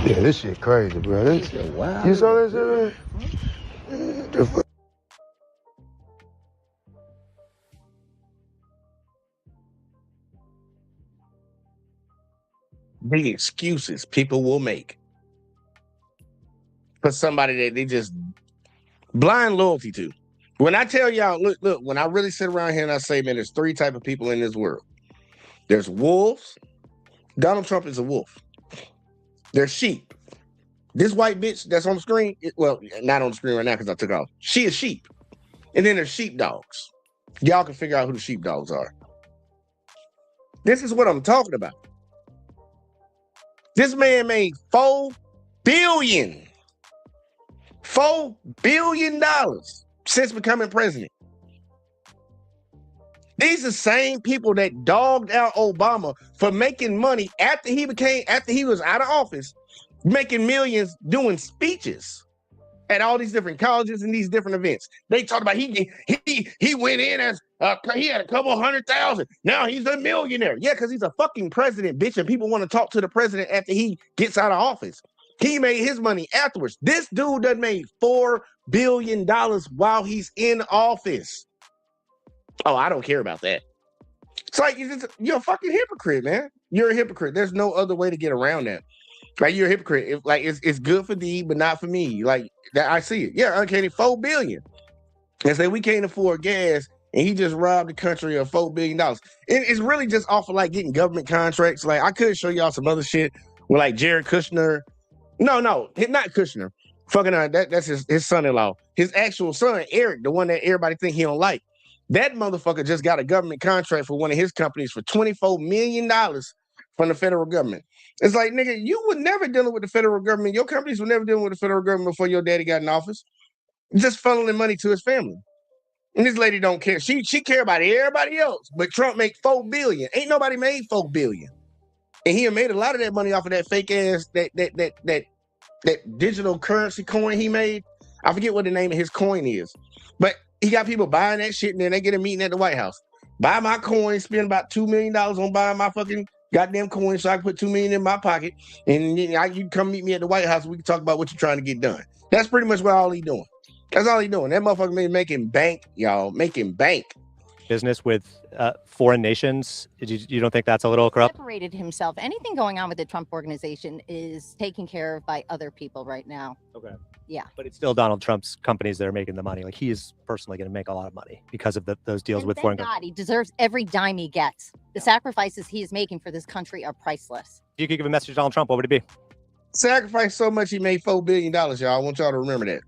Yeah, this shit crazy, bro. This shit wild. You saw this shit, man? The fuck? Big excuses people will make for somebody that they just blind loyalty to. When I tell y'all, look, when I really sit around here and I say, man, there's three type of people in this world. There's wolves. Donald Trump is a wolf. There's sheep. This white bitch that's on the screen, well, not on the screen right now because I took off. She is sheep. And then there's sheepdogs. Y'all can figure out who the sheepdogs are. This is what I'm talking about. This man made $4 billion since becoming president. These are the same people that dogged out Obama for making money after he was out of office, making millions doing speeches at all these different colleges and these different events. They talked about he went in as he had a couple 100,000. Now he's a millionaire. Yeah, because he's a fucking president, bitch, and people want to talk to the president after he gets out of office. He made his money afterwards. This dude done made $4 billion while he's in office. Oh, I don't care about that. It's like you're a fucking hypocrite, man. You're a hypocrite. There's no other way to get around that. Like, you're a hypocrite. It's good for thee, but not for me. Like that, I see it. Yeah, uncanny $4 billion. And say we can't afford gas, and he just robbed the country of $4 billion. It's really just off of like getting government contracts. Like, I could show y'all some other shit with like Jared Kushner. No, not Kushner. Fucking that's his son-in-law. His actual son, Eric, the one that everybody think he don't like. That motherfucker just got a government contract for one of his companies for $24 million from the federal government. It's like, nigga, you were never dealing with the federal government. Your companies were never dealing with the federal government before your daddy got in office. Just funneling money to his family. And this lady don't care. She care about everybody else, but Trump make $4 billion. Ain't nobody made $4 billion. And he made a lot of that money off of that fake ass, that digital currency coin he made. I forget what the name of his coin is. But he got people buying that shit, and then they get a meeting at the White House. Buy my coin, spend about $2 million on buying my fucking goddamn coin so I can put $2 million in my pocket. And then you can come meet me at the White House and we can talk about what you're trying to get done. That's pretty much what all he doing. That's all he doing. That motherfucker making bank, y'all. Making bank. Business with foreign nations. You don't think that's a little corrupt? Separated himself. Anything going on with the Trump organization is taken care of by other people right now. Okay. Yeah. But it's still Donald Trump's companies that are making the money. Like, he is personally going to make a lot of money because of those deals with foreign Thank companies. God, he deserves every dime he gets. The sacrifices he is making for this country are priceless. If you could give a message to Donald Trump, what would it be? Sacrificed so much he made $4 billion, y'all. I want y'all to remember that.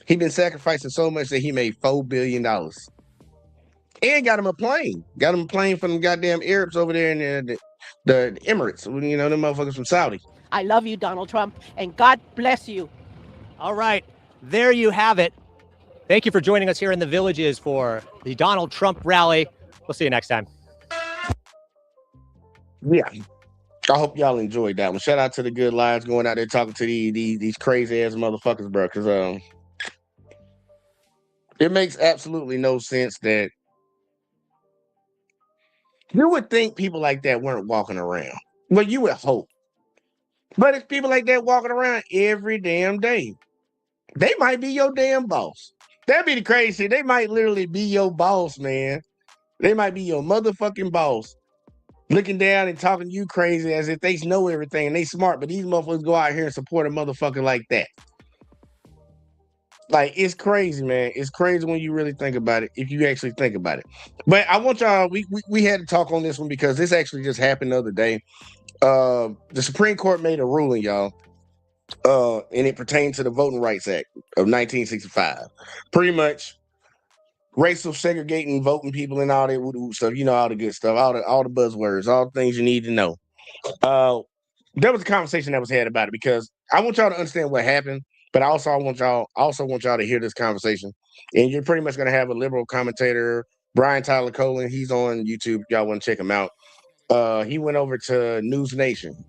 He been sacrificing so much that he made $4 billion. And got him a plane. Got him a plane from the goddamn Arabs over there in the Emirates. You know, them motherfuckers from Saudi. I love you, Donald Trump, and God bless you. All right. there you have it. Thank you for joining us here in the Villages for the Donald Trump rally. We'll see you next time. Yeah. I hope y'all enjoyed that one. Shout out to the good lives going out there talking to these crazy ass motherfuckers, bro. Because it makes absolutely no sense that you would think people like that weren't walking around. Well, you would hope. But it's people like that walking around every damn day. They might be your damn boss. That'd be the crazy shit. They might literally be your boss, man. They might be your motherfucking boss. Looking down and talking to you crazy as if they know everything and they smart, but these motherfuckers go out here and support a motherfucker like that. Like, it's crazy, man. It's crazy when you really think about it, if you actually think about it. But I want y'all, we had to talk on this one because this actually just happened the other day. The Supreme Court made a ruling, y'all, and it pertained to the Voting Rights Act of 1965. Pretty much racial segregating voting people and all that stuff, you know, all the good stuff, all the buzzwords, all the things you need to know. There was a conversation that was had about it because I want y'all to understand what happened, but I also want y'all to hear this conversation. And you're pretty much gonna have a liberal commentator, Brian Tyler Colin. He's on YouTube. Y'all want to check him out. He went over to News Nation,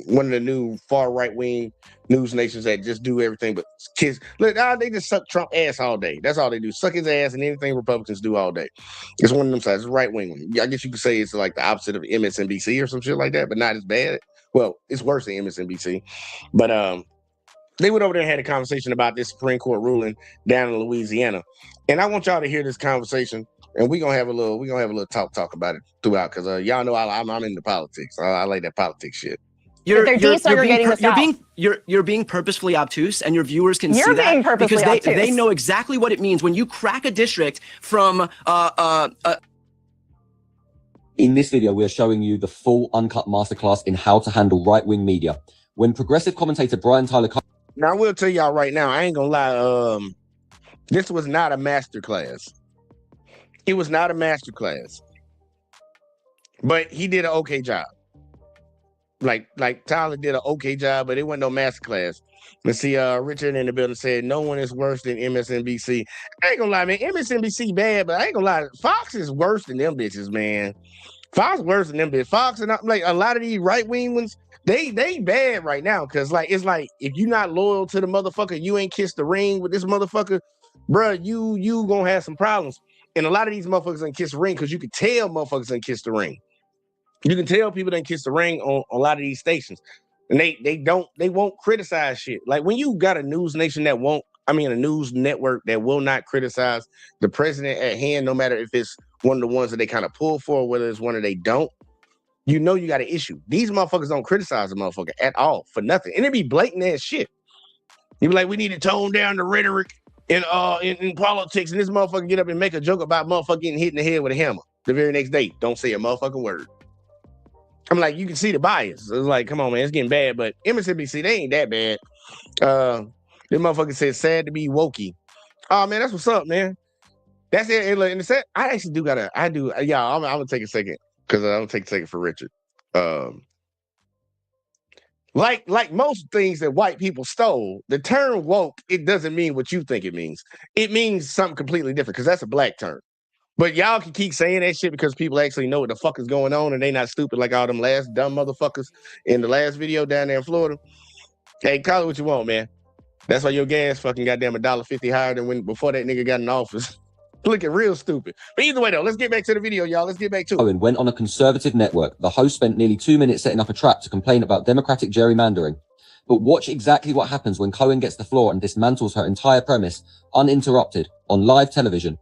one of the new far right wing news nations that just do everything but kiss. Look, they just suck Trump ass all day. That's all they do. Suck his ass and anything Republicans do all day. It's one of them sides. It's right wing one. I guess you could say it's like the opposite of MSNBC or some shit like that, but not as bad. Well, it's worse than MSNBC. But they went over there and had a conversation about this Supreme Court ruling down in Louisiana. And I want y'all to hear this conversation. And we're gonna have a little talk about it throughout because y'all know I'm into politics. I like that politics shit. You're being purposefully obtuse, and your viewers can see that because they know exactly what it means when you crack a district from In this video, we are showing you the full uncut masterclass in how to handle right-wing media. When progressive commentator Brian Tyler... Now, I will tell y'all right now, I ain't gonna lie, this was not a masterclass. It was not a masterclass. But he did an okay job. Like Tyler did an okay job, but it wasn't no masterclass. Let's see, Richard in the building said, no one is worse than MSNBC. I ain't gonna lie, man, MSNBC bad, but I ain't gonna lie, Fox is worse than them bitches, man. Fox worse than them bitches. Fox and like a lot of these right-wing ones, they bad right now, because like it's like if you're not loyal to the motherfucker, you ain't kissed the ring with this motherfucker, bruh, you gonna have some problems. And a lot of these motherfuckers ain't kiss the ring because you can tell motherfuckers ain't kiss the ring. You can tell people didn't kiss the ring on a lot of these stations. And they won't criticize shit. Like when you got a news nation a news network that will not criticize the president at hand, no matter if it's one of the ones that they kind of pull for, or whether it's one that they don't, you know you got an issue. These motherfuckers don't criticize the motherfucker at all for nothing. And it be blatant ass shit. You be like, we need to tone down the rhetoric in politics, and this motherfucker get up and make a joke about motherfucker getting hit in the head with a hammer. The very next day, don't say a motherfucking word. I'm like, you can see the bias. It's like, come on, man, it's getting bad. But MSNBC, they ain't that bad. This motherfucker said, sad to be wokey. Oh, man, that's what's up, man. That's it. And the set, I actually do gotta, I'm gonna take a second because I'm gonna take a second for Richard. Like most things that white people stole, the term woke, it doesn't mean what you think it means. It means something completely different because that's a black term. But y'all can keep saying that shit because people actually know what the fuck is going on and they not stupid like all them last dumb motherfuckers in the last video down there in Florida. Hey, call it what you want, man. That's why your gas fucking goddamn $1.50 higher than when before that nigga got in office. Looking real stupid. But either way, though, let's get back to the video, y'all. Let's get back to it. Owen went on a conservative network. The host spent nearly 2 minutes setting up a trap to complain about Democratic gerrymandering. But watch exactly what happens when Cohen gets the floor and dismantles her entire premise, uninterrupted, on live television.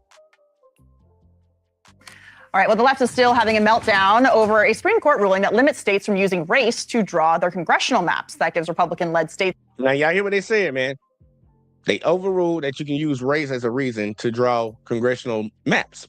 All right, well, the left is still having a meltdown over a Supreme Court ruling that limits states from using race to draw their congressional maps. That gives Republican-led states... Now, y'all hear what they said, man. They overruled that you can use race as a reason to draw congressional maps,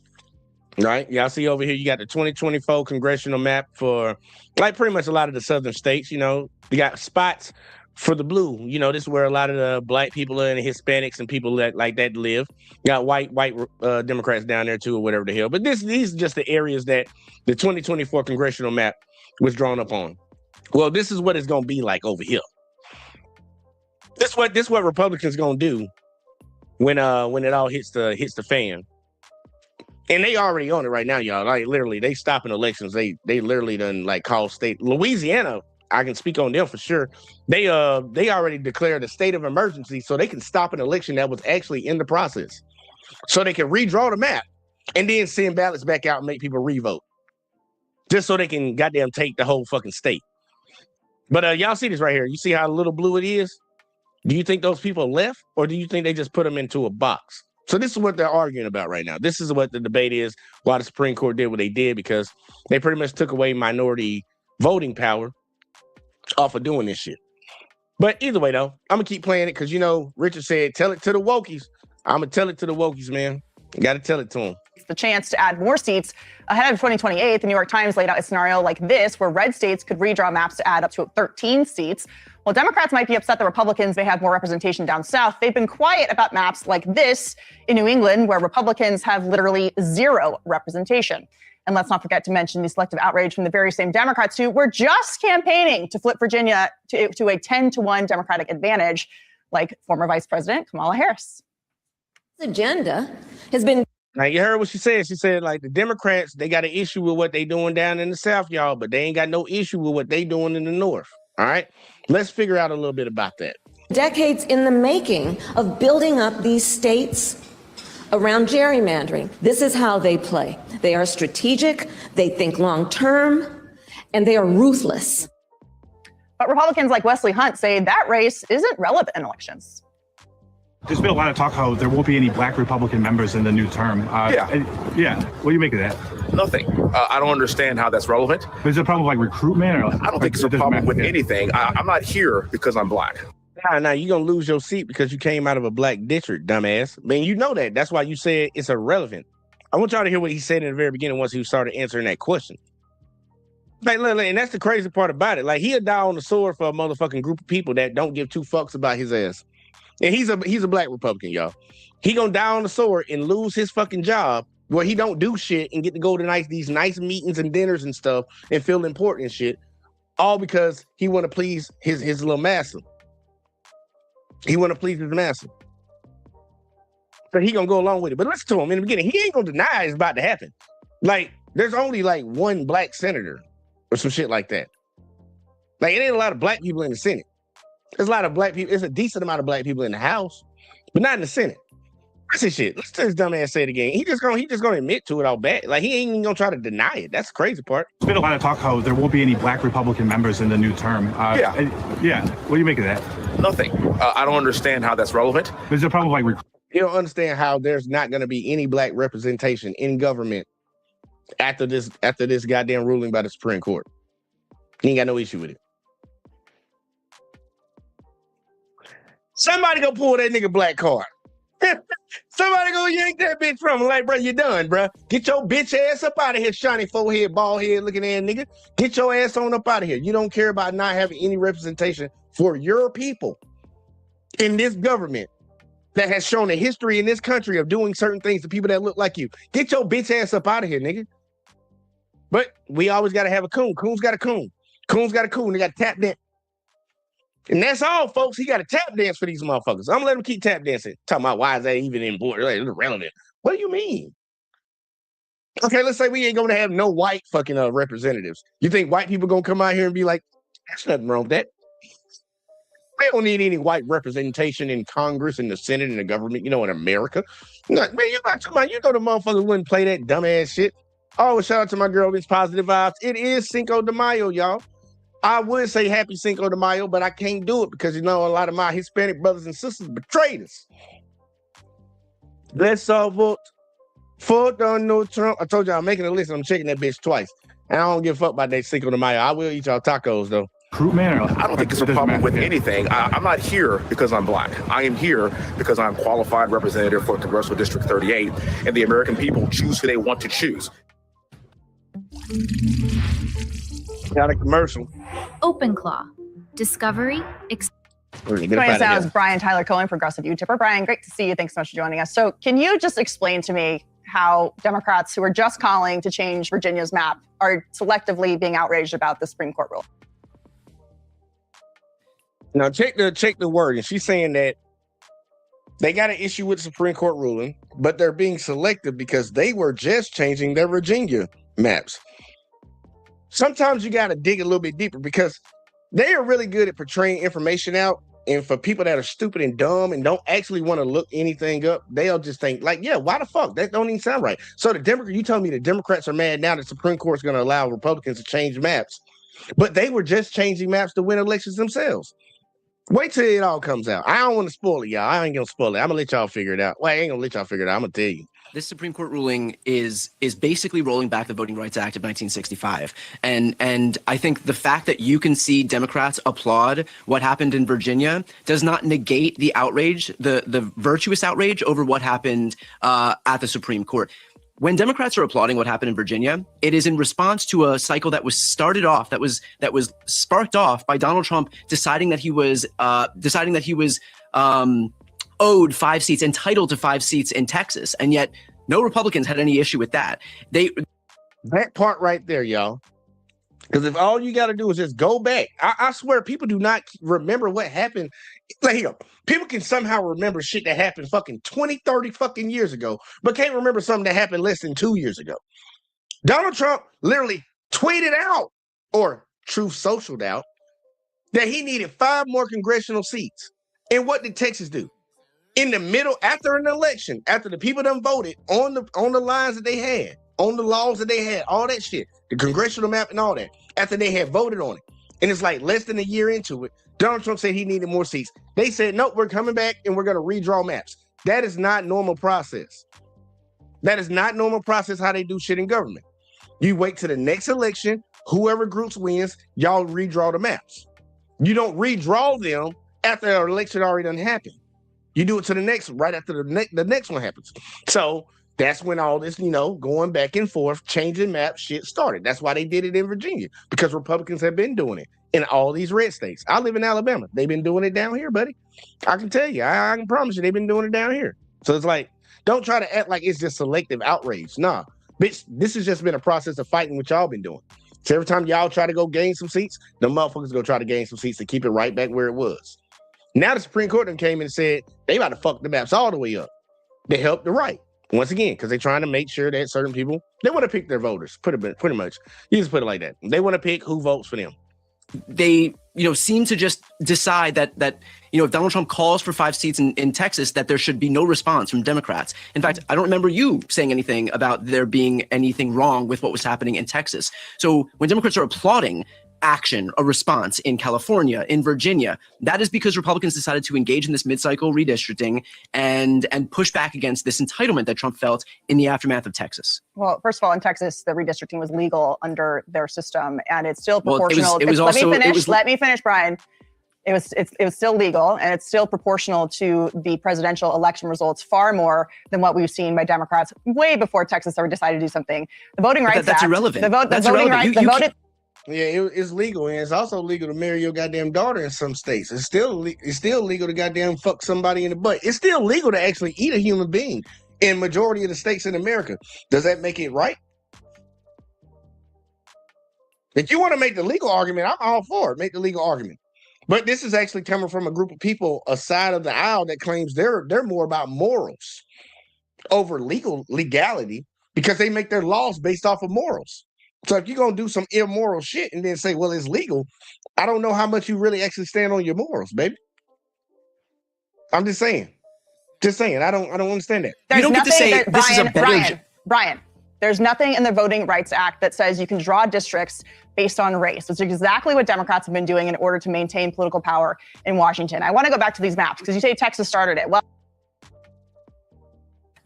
right? Y'all see over here, you got the 2024 congressional map for, like, pretty much a lot of the southern states, you know. You got spots for the blue. You know, this is where a lot of the black people and the Hispanics and people that like that live. You got white Democrats down there too, or whatever the hell. But these are just the areas that the 2024 congressional map was drawn up on. Well, this is what it's gonna be like over here. This what Republicans gonna do when it all hits the fan. And they already on it right now, y'all. Like literally, they stopping elections. They literally done like call state Louisiana. I can speak on them for sure. They already declared a state of emergency so they can stop an election that was actually in the process. So they can redraw the map and then send ballots back out and make people revote. Just so they can goddamn take the whole fucking state. But y'all see this right here. You see how little blue it is? Do you think those people left, or do you think they just put them into a box? So this is what they're arguing about right now. This is what the debate is, why the Supreme Court did what they did, because they pretty much took away minority voting power off of doing this shit. But either way, though, I'm going to keep playing it because, you know, Richard said, tell it to the wokies. I'm going to tell it to the wokies, man. You got to tell it to them. The chance to add more seats ahead of 2028. The New York Times laid out a scenario like this, where red states could redraw maps to add up to 13 seats. While Democrats might be upset that Republicans may have more representation down south, they've been quiet about maps like this in New England, where Republicans have literally zero representation. And let's not forget to mention the selective outrage from the very same Democrats who were just campaigning to flip Virginia to a 10-1 Democratic advantage, like former Vice President Kamala Harris. Agenda has been. Now, you heard what she said. She said, like, the Democrats, they got an issue with what they doing down in the South, y'all, but they ain't got no issue with what they doing in the North. All right? Let's figure out a little bit about that. Decades in the making of building up these states around gerrymandering. This is how they play. They are strategic, they think long term, and they are ruthless. But Republicans like Wesley Hunt say that race isn't relevant in elections. There's been a lot of talk how there won't be any black Republican members in the new term. Yeah. What do you make of that? Nothing. I don't understand how that's relevant. Is it a problem like recruitment? Or I don't think it's a problem with anything. I'm not here because I'm black. Nah, you're going to lose your seat because you came out of a black district, dumbass. I mean, you know that. That's why you said it's irrelevant. I want y'all to hear what he said in the very beginning once he started answering that question. Like, look, and that's the crazy part about it. Like, he'll die on the sword for a motherfucking group of people that don't give two fucks about his ass. And he's a black Republican, y'all. He gonna die on the sword and lose his fucking job where he don't do shit and get to go to these nice meetings and dinners and stuff and feel important and shit, all because he want to please his little master. He want to please his master. So he gonna go along with it. But listen to him in the beginning. He ain't gonna deny it's about to happen. Like, there's only like one black senator or some shit like that. Like, it ain't a lot of black people in the Senate. There's a lot of black people. It's a decent amount of black people in the House, but not in the Senate. That's his shit. Listen to this dumb ass say it again. He just gonna admit to it all bad. Like, he ain't even gonna try to deny it. That's the crazy part. There's been a lot of talk how there won't be any black Republican members in the new term. Yeah. What do you make of that? Nothing. I don't understand how that's relevant. Is it a problem like you don't understand how there's not gonna be any black representation in government after this goddamn ruling by the Supreme Court. He ain't got no issue with it. Somebody go pull that nigga black card. Somebody go yank that bitch from him. Like, bro, you done, bro. Get your bitch ass up out of here, shiny forehead, bald head looking ass nigga. Get your ass on up out of here. You don't care about not having any representation for your people in this government that has shown a history in this country of doing certain things to people that look like you. Get your bitch ass up out of here, nigga. But we always got to have a coon. Coon's got a coon. Coon's got a coon. They got to tap that. And that's all, folks. He got to tap dance for these motherfuckers. I'm going to let him keep tap dancing. Talking about why is that even important? Like, it's irrelevant. What do you mean? Okay, let's say we ain't going to have no white fucking representatives. You think white people going to come out here and be like, there's nothing wrong with that. They don't need any white representation in Congress, in the Senate, in the government, in America. Man, you're not talking about, the motherfuckers wouldn't play that dumbass shit. Oh, shout out to my girl, Miss Positive Vibes. It is Cinco de Mayo, y'all. I would say happy Cinco de Mayo, but I can't do it because, a lot of my Hispanic brothers and sisters betrayed us. Let's all vote for Donald Trump. I told you I'm making a list. I'm checking that bitch twice. And I don't give a fuck about that Cinco de Mayo. I will eat y'all tacos, though. I don't think it's a problem with anything. I'm not here because I'm black. I am here because I'm qualified representative for Congressional District 38, and the American people choose who they want to choose. Got a commercial. OpenClaw. Discovery. Joining us now is Brian Tyler Cohen, progressive YouTuber. Brian, great to see you. Thanks so much for joining us. So can you just explain to me how Democrats who are just calling to change Virginia's map are selectively being outraged about the Supreme Court rule? Now check the word. And she's saying that They got an issue with the Supreme Court ruling, but they're being selective because they were just changing their Virginia maps. Sometimes you got to dig a little bit deeper because they are really good at portraying information out. And for people that are stupid and dumb and don't actually want to look anything up, they'll just think like, yeah, why the fuck? That don't even sound right. So you telling me the Democrats are mad now that the Supreme Court's going to allow Republicans to change maps, but they were just changing maps to win elections themselves. Wait till it all comes out. I don't want to spoil it, y'all. I ain't going to spoil it. I'm going to let y'all figure it out. Well, I ain't going to let y'all figure it out. I'm going to tell you. This Supreme Court ruling is basically rolling back the Voting Rights Act of 1965. And I think the fact that you can see Democrats applaud what happened in Virginia does not negate the outrage, the virtuous outrage over what happened at the Supreme Court. When Democrats are applauding what happened in Virginia, it is in response to a cycle that was started off, that was sparked off by Donald Trump deciding that he was owed 5 seats, entitled to 5 seats in Texas, and yet no Republicans had any issue with that. That part right there, y'all. Because if all you got to do is just go back, I swear people do not remember what happened. Like, here, people can somehow remember shit that happened fucking 20, 30 fucking years ago, but can't remember something that happened less than 2 years ago. Donald Trump literally tweeted out, or Truth Socialed out, that he needed 5 more congressional seats. And what did Texas do? In the middle, after an election, after the people done voted on the lines that they had, on the laws that they had, all that shit, the congressional map and all that, after they had voted on it, and it's like less than a year into it, Donald Trump said he needed more seats. They said, nope, we're coming back and we're going to redraw maps. That is not normal process. That is not normal process how they do shit in government. You wait to the next election, whoever groups wins, y'all redraw the maps. You don't redraw them after an election already done happened. You do it to the next, right after the next one happens. So that's when all this, going back and forth, changing maps shit started. That's why they did it in Virginia, because Republicans have been doing it in all these red states. I live in Alabama. They've been doing it down here, buddy. I can tell you, I can promise you they've been doing it down here. So it's like, don't try to act like it's just selective outrage. Nah, bitch, this has just been a process of fighting what y'all been doing. So every time y'all try to go gain some seats, the motherfuckers go try to gain some seats to keep it right back where it was. Now the Supreme Court then came and said they about to fuck the maps all the way up. They helped the right. Once again, because they're trying to make sure that certain people, they want to pick their voters, pretty much. You just put it like that. They want to pick who votes for them. They, seem to just decide that if Donald Trump calls for 5 seats in Texas, that there should be no response from Democrats. In fact, I don't remember you saying anything about there being anything wrong with what was happening in Texas. So when Democrats are applauding action, a response in California, in Virginia, that is because Republicans decided to engage in this mid-cycle redistricting and push back against this entitlement that Trump felt in the aftermath of Texas. Well, first of all, in Texas, the redistricting was legal under their system, and it's still proportional. Let me finish, Brian. It was still legal, and it's still proportional to the presidential election results far more than what we've seen by Democrats way before Texas ever decided to do something. The Voting Rights Act. That's irrelevant. Yeah, it's legal, and it's also legal to marry your goddamn daughter in some states. It's still legal to goddamn fuck somebody in the butt. It's still legal to actually eat a human being in majority of the states in America. Does that make it right? If you want to make the legal argument, I'm all for it. Make the legal argument. But this is actually coming from a group of people, a side of the aisle that claims they're more about morals over legality, because they make their laws based off of morals. So if you're going to do some immoral shit and then say, well, it's legal, I don't know how much you really actually stand on your morals, baby. I'm just saying. I don't understand that. There's you don't get to say this is a better... Brian, there's nothing in the Voting Rights Act that says you can draw districts based on race. It's exactly what Democrats have been doing in order to maintain political power in Washington. I want to go back to these maps because you say Texas started it. Well,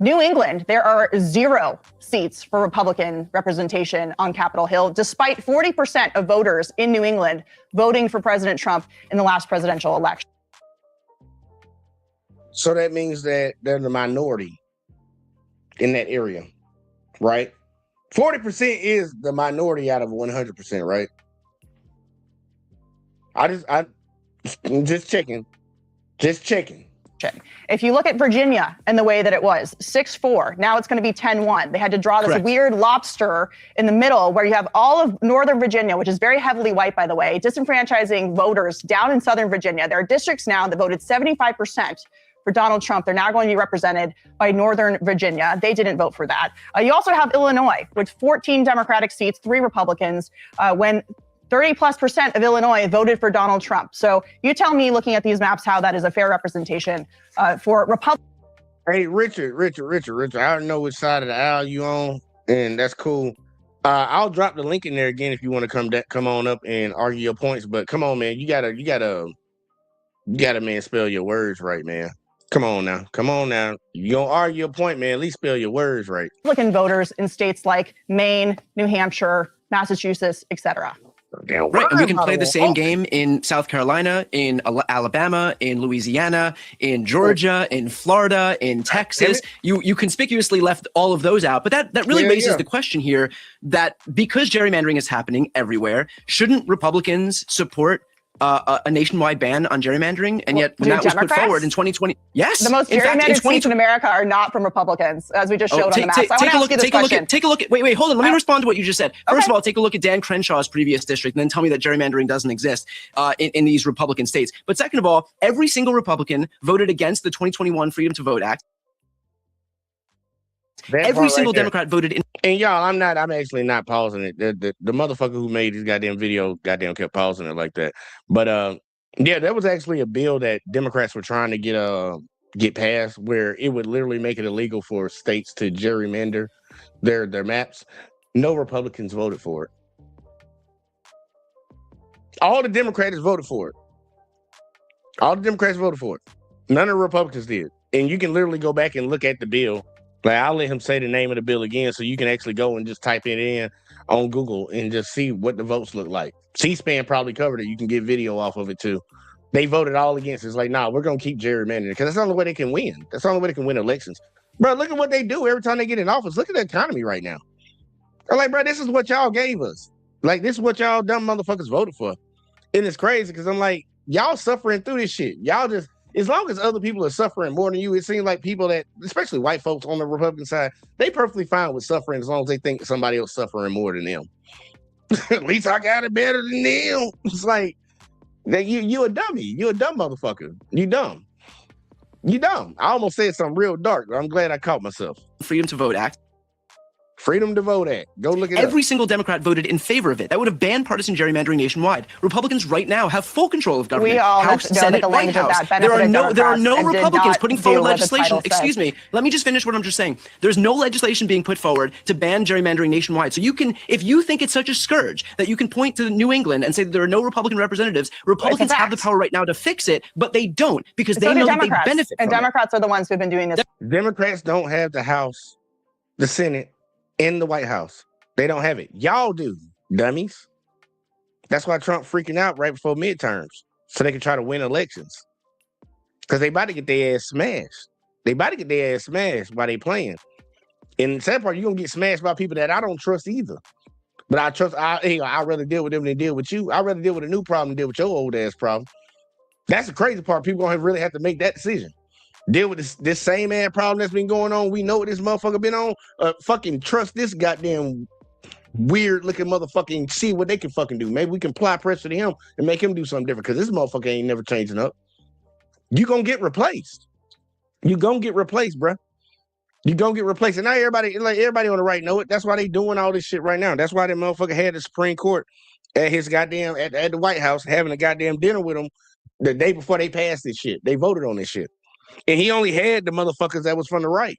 New England, there are 0 seats for Republican representation on Capitol Hill, despite 40% of voters in New England voting for President Trump in the last presidential election. So that means that they're the minority in that area, right? 40% is the minority out of 100%, right? I'm just checking. If you look at Virginia and the way that it was, 6-4, now it's going to be 10-1. They had to draw this weird lobster in the middle where you have all of Northern Virginia, which is very heavily white, by the way, disenfranchising voters down in Southern Virginia. There are districts now that voted 75% for Donald Trump. They're now going to be represented by Northern Virginia. They didn't vote for that. You also have Illinois with 14 Democratic seats, 3 Republicans, when 30+% of Illinois voted for Donald Trump. So you tell me, looking at these maps, how that is a fair representation for Republicans. Hey, Richard, I don't know which side of the aisle you on, and that's cool. I'll drop the link in there again if you want to come on up and argue your points. But come on, man, you gotta, man, spell your words right, man. Come on now. You gonna argue your point, man? At least spell your words right. Republican voters in states like Maine, New Hampshire, Massachusetts, etc. Right, and we can play the same game in South Carolina, in Alabama, in Louisiana, in Georgia, in Florida, in Texas. You conspicuously left all of those out, but that really raises the question here that because gerrymandering is happening everywhere, shouldn't Republicans support a nationwide ban on gerrymandering? And yet when that was put forward in 2020, yes, the most gerrymandered states in America are not from Republicans, as we just showed on the maps. Take a look at. Wait, hold on. Let me respond to what you just said. First of all, take a look at Dan Crenshaw's previous district, and then tell me that gerrymandering doesn't exist in these Republican states. But second of all, every single Republican voted against the 2021 Freedom to Vote Act. Every single Democrat voted in. And y'all, I'm actually not pausing it. The motherfucker who made this goddamn video kept pausing it like that. But yeah, there was actually a bill that Democrats were trying to get passed where it would literally make it illegal for states to gerrymander their maps. No Republicans voted for it. All the Democrats voted for it. None of the Republicans did. And you can literally go back and look at the bill. Like, I'll let him say the name of the bill again so you can actually go and just type it in on Google and just see what the votes look like. C-SPAN probably covered it. You can get video off of it too. They voted all against it. It's like, nah, we're going to keep gerrymandering because that's the only way they can win. That's the only way they can win elections. Bro, look at what they do every time they get in office. Look at the economy right now. I'm like, bro, this is what y'all gave us. Like, this is what y'all dumb motherfuckers voted for. And it's crazy because I'm like, y'all suffering through this shit. Y'all just... As long as other people are suffering more than you, it seems like people that, especially white folks on the Republican side, they perfectly fine with suffering as long as they think somebody else suffering more than them. At least I got it better than them. It's like, you a dummy. You a dumb motherfucker. You dumb. I almost said something real dark, but I'm glad I caught myself. Freedom to Vote Act. Freedom to Vote Act. Go look it up. Every single Democrat voted in favor of it. That would have banned partisan gerrymandering nationwide. Republicans right now have full control of government. We all House, know Senate, the White language of House. that There are no and Republicans did putting not forward do what the legislation. title Excuse said. me. Let me just finish what I'm just saying. There's no legislation being put forward to ban gerrymandering nationwide. So you can, if you think it's such a scourge that you can point to New England and say that there are no Republican representatives, Republicans have the power right now to fix it, but they don't because they know that they benefit from it. And Democrats are the ones who've been doing this. Democrats don't have the House, the Senate, and the White House. They don't have it. Y'all do, dummies. That's why Trump freaking out right before midterms, so they can try to win elections. Because they about to get their ass smashed. While they playing. And the sad part, you're going to get smashed by people that I don't trust either. But I'd rather deal with them than deal with you. I'd rather deal with a new problem than deal with your old ass problem. That's the crazy part. People going to really have to make that decision. Deal with this same ass problem that's been going on. We know what this motherfucker been on. Fucking trust this goddamn weird looking motherfucking see what they can fucking do. Maybe we can apply pressure to him and make him do something different because this motherfucker ain't never changing up. You gonna get replaced. You gonna get replaced, bruh. You gonna get replaced. And now everybody on the right know it. That's why they doing all this shit right now. That's why that motherfucker had the Supreme Court at his goddamn at the White House having a goddamn dinner with him the day before they passed this shit. They voted on this shit. And he only had the motherfuckers that was from the right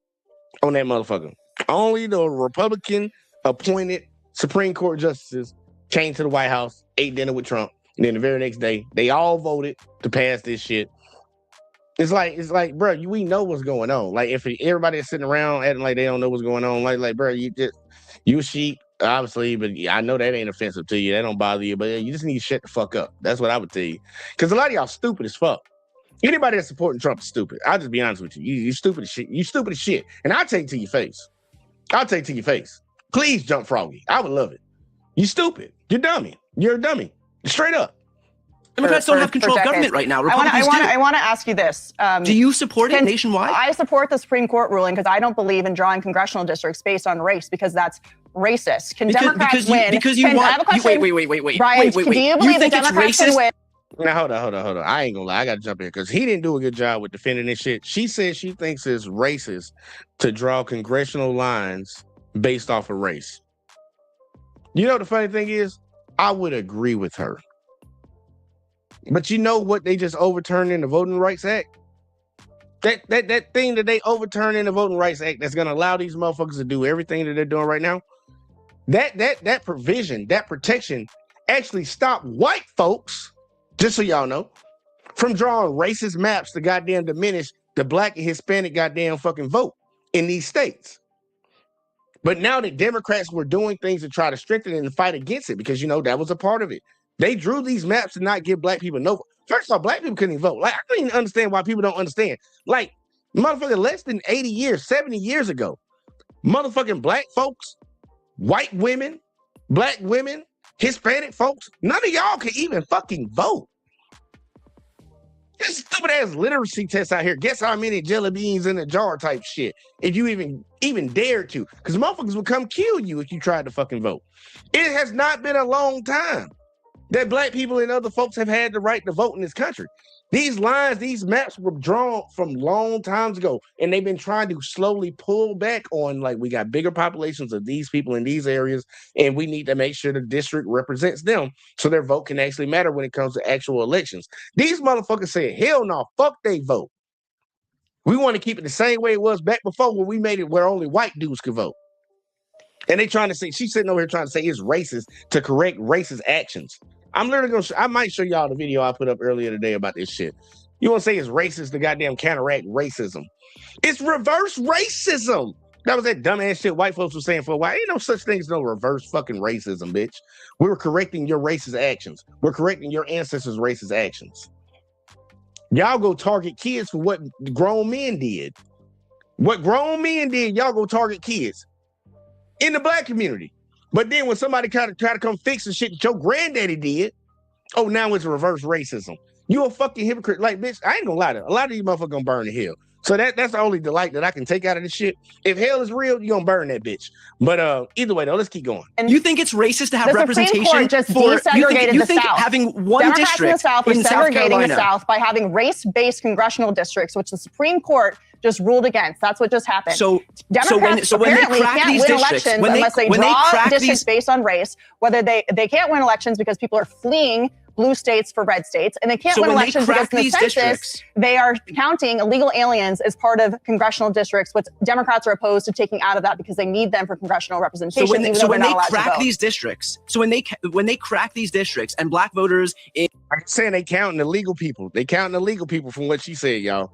on that motherfucker. Only the Republican appointed Supreme Court justices came to the White House, ate dinner with Trump, and then the very next day, they all voted to pass this shit. It's like, bro, we know what's going on. Like, if everybody is sitting around acting like they don't know what's going on, like, bro, you sheep, obviously, but I know that ain't offensive to you. That don't bother you, but you just need to shut the fuck up. That's what I would tell you. Because a lot of y'all stupid as fuck. Anybody that's supporting Trump is stupid. I'll just be honest with you. You stupid as shit. You stupid as shit. And I'll take it to your face. Please, Jump Froggy. I would love it. You stupid. You're dummy. You're a dummy. Straight up. Democrats don't have control of government right now. Republicans do. I want to ask you this. Do you support it nationwide? I support the Supreme Court ruling because I don't believe in drawing congressional districts based on race because that's racist. Can Democrats win? Because you want... Wait. Brian, do you believe that Democrats can win? Now hold on. I ain't gonna lie. I gotta jump in because he didn't do a good job with defending this shit. She said she thinks it's racist to draw congressional lines based off of race. You know the funny thing is, I would agree with her. But you know what they just overturned in the Voting Rights Act? That thing that they overturned in the Voting Rights Act that's gonna allow these motherfuckers to do everything that they're doing right now. That provision, that protection actually stopped white folks, just so y'all know, from drawing racist maps to goddamn diminish the black and Hispanic goddamn fucking vote in these states. But now that Democrats were doing things to try to strengthen it and fight against it, because, you know, that was a part of it. They drew these maps to not give black people no vote. First of all, black people couldn't even vote. Like, I don't even understand why people don't understand. Like, motherfucker, less than 80 years, 70 years ago, motherfucking black folks, white women, black women, Hispanic folks, none of y'all can even fucking vote. This stupid ass literacy test out here. Guess how many jelly beans in a jar type shit. If you even dared to. Because motherfuckers would come kill you if you tried to fucking vote. It has not been a long time that black people and other folks have had the right to vote in this country. These lines, these maps were drawn from long times ago, and they've been trying to slowly pull back on, like, we got bigger populations of these people in these areas, and we need to make sure the district represents them so their vote can actually matter when it comes to actual elections. These motherfuckers said, hell no, fuck they vote. We want to keep it the same way it was back before when we made it where only white dudes could vote. And they trying to say, she's sitting over here trying to say it's racist to correct racist actions. I'm literally going to, I might show y'all the video I put up earlier today about this shit. You want to say it's racist to goddamn counteract racism. It's reverse racism. That was that dumbass shit white folks were saying for a while. Ain't no such thing as no reverse fucking racism, bitch. We were correcting your racist actions. We're correcting your ancestors' racist actions. Y'all go target kids for what grown men did. What grown men did, y'all go target kids in the black community. But then when somebody try to come fix the shit that your granddaddy did, oh, now it's reverse racism. You a fucking hypocrite. Like, bitch, I ain't gonna lie to you. A lot of these motherfuckers gonna burn in hell. So that's the only delight that I can take out of this shit. If hell is real, you gonna burn that bitch. But either way, though, let's keep going. And you think it's racist to have the representation Supreme Court just for desegregated you the think South. having one Democrats district in the South are in South segregating Carolina the South by having race-based congressional districts, which the Supreme Court just ruled against. That's what just happened. So Democrats when they apparently crack can't these win districts, elections when unless they they draw crack districts these, based on race. Whether they can't win elections because people are fleeing blue states for red states, and they can't So win when they elections because crack in the these census districts- they are counting illegal aliens as part of congressional districts, which Democrats are opposed to taking out of that because they need them for congressional representation. so when they, even so though when they're they not allowed to crack vote. these districts, so when they crack these districts and black voters in I'm saying they counting illegal people. They counting illegal people from what she said, y'all.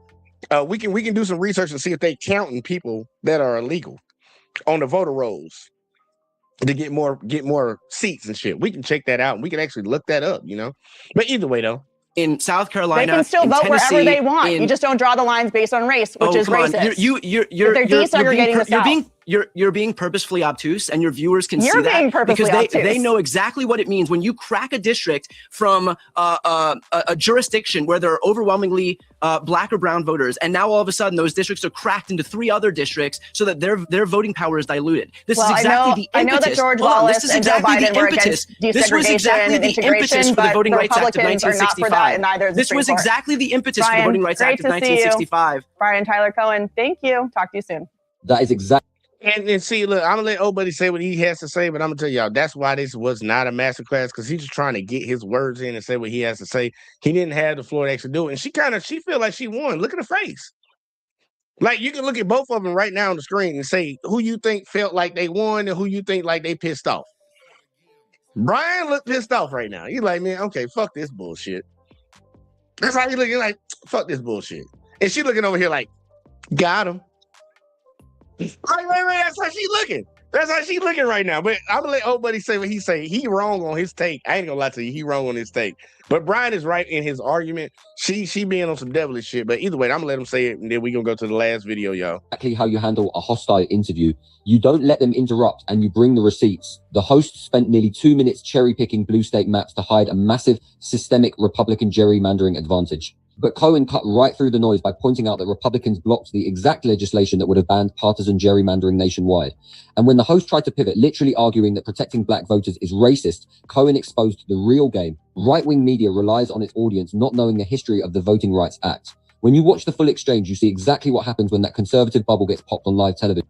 We can do some research and see if they counting people that are illegal on the voter rolls to get more seats and shit. We can check that out and we can actually look that up, you know. But either way, though, in South Carolina, They can still in vote Tennessee, wherever they want. in- You just don't draw the lines based on race, which is come on. racist. You're They're desegregating the South. You're being purposefully obtuse, and your viewers can You're see that being purposely because they obtuse. know exactly what it means when you crack a district from a jurisdiction where there are overwhelmingly black or brown voters, and now all of a sudden those districts are cracked into 3 other districts so that their voting power is diluted. This Well, is exactly the I impetus. know that George Hold on, Wallace this is and Joe exactly Biden the were impetus. against This was desegregation exactly and the impetus integration, for the but Voting the Rights Act of Republicans are not for that, 1965. and neither is the This Supreme was Court. exactly the impetus for the Brian, Voting Rights great Act of to see you. 1965. Brian Tyler Cohen, thank you. Talk to you soon. That is exactly. and see, look, I'm gonna let Obuddy say what he has to say, but I'm gonna tell y'all that's why this was not a masterclass, because he's just trying to get his words in and say what he has to say. He didn't have the floor to actually do it, and she feel like she won. Look at her face. Like, you can look at both of them right now on the screen and say who you think felt like they won and who you think like they pissed off. Brian looked pissed off right now. He's like, man, okay, fuck this bullshit. That's how he looking, like, fuck this bullshit. And she looking over here like, got him. Wait, that's how she looking. That's how she looking right now. But I'm gonna let Obuddy say what he say. He wrong on his take. I ain't gonna lie to you. He wrong on his take. But Brian is right in his argument. She being on some devilish shit. But either way, I'm gonna let him say it, and then we gonna go to the last video, y'all. Exactly how you handle a hostile interview. You don't let them interrupt and you bring the receipts. The host spent nearly 2 minutes cherry picking blue state maps to hide a massive systemic Republican gerrymandering advantage. But Cohen cut right through the noise by pointing out that Republicans blocked the exact legislation that would have banned partisan gerrymandering nationwide. And when the host tried to pivot, literally arguing that protecting black voters is racist, Cohen exposed the real game. Right-wing media relies on its audience not knowing the history of the Voting Rights Act. When you watch the full exchange, you see exactly what happens when that conservative bubble gets popped on live television.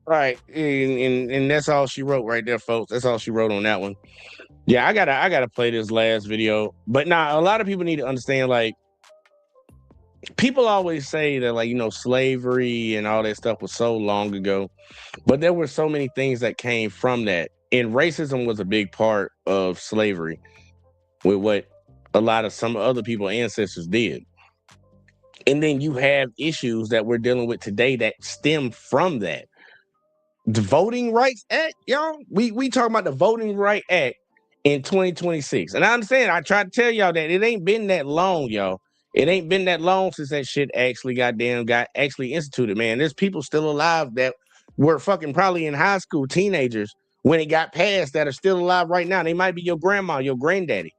Right, and that's all she wrote right there, folks. That's all she wrote on that one. Yeah, I gotta play this last video. But now a lot of people need to understand, like, people always say that, like, slavery and all that stuff was so long ago, but there were so many things that came from that. And racism was a big part of slavery with what a lot of some other people's ancestors did. And then you have issues that we're dealing with today that stem from that. The Voting Rights Act, y'all, we talking about the Voting Rights Act in 2026. And I understand, I tried to tell y'all that it ain't been that long, y'all. It ain't been that long since that shit actually got actually instituted, man. There's people still alive that were fucking probably in high school, teenagers, when it got passed, that are still alive right now. They might be your grandma, your granddaddy.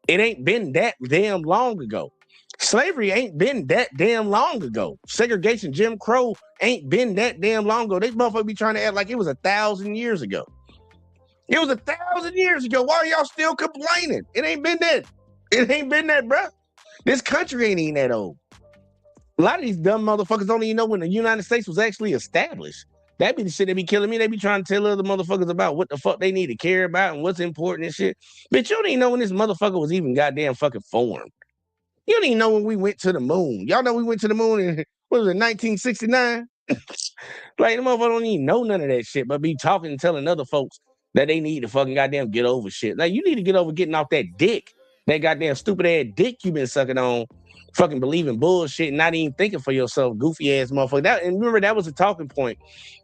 It ain't been that damn long ago. Slavery ain't been that damn long ago. Segregation, Jim Crow ain't been that damn long ago. They motherfuckers be trying to act like it was 1,000 years ago. It was 1,000 years ago. Why are y'all still complaining? It ain't been that. It ain't been that, bruh. This country ain't even that old. A lot of these dumb motherfuckers don't even know when the United States was actually established. That be the shit they be killing me. They be trying to tell other motherfuckers about what the fuck they need to care about and what's important and shit. Bitch, you don't even know when this motherfucker was even goddamn fucking formed. You don't even know when we went to the moon. Y'all know we went to the moon in, what was it, 1969? Like, the motherfucker don't even know none of that shit, but be talking and telling other folks that they need to fucking goddamn get over shit. Like, you need to get over getting off that dick. That goddamn stupid ass dick you been sucking on, fucking believing bullshit and not even thinking for yourself, goofy ass motherfucker. And remember, that was a talking point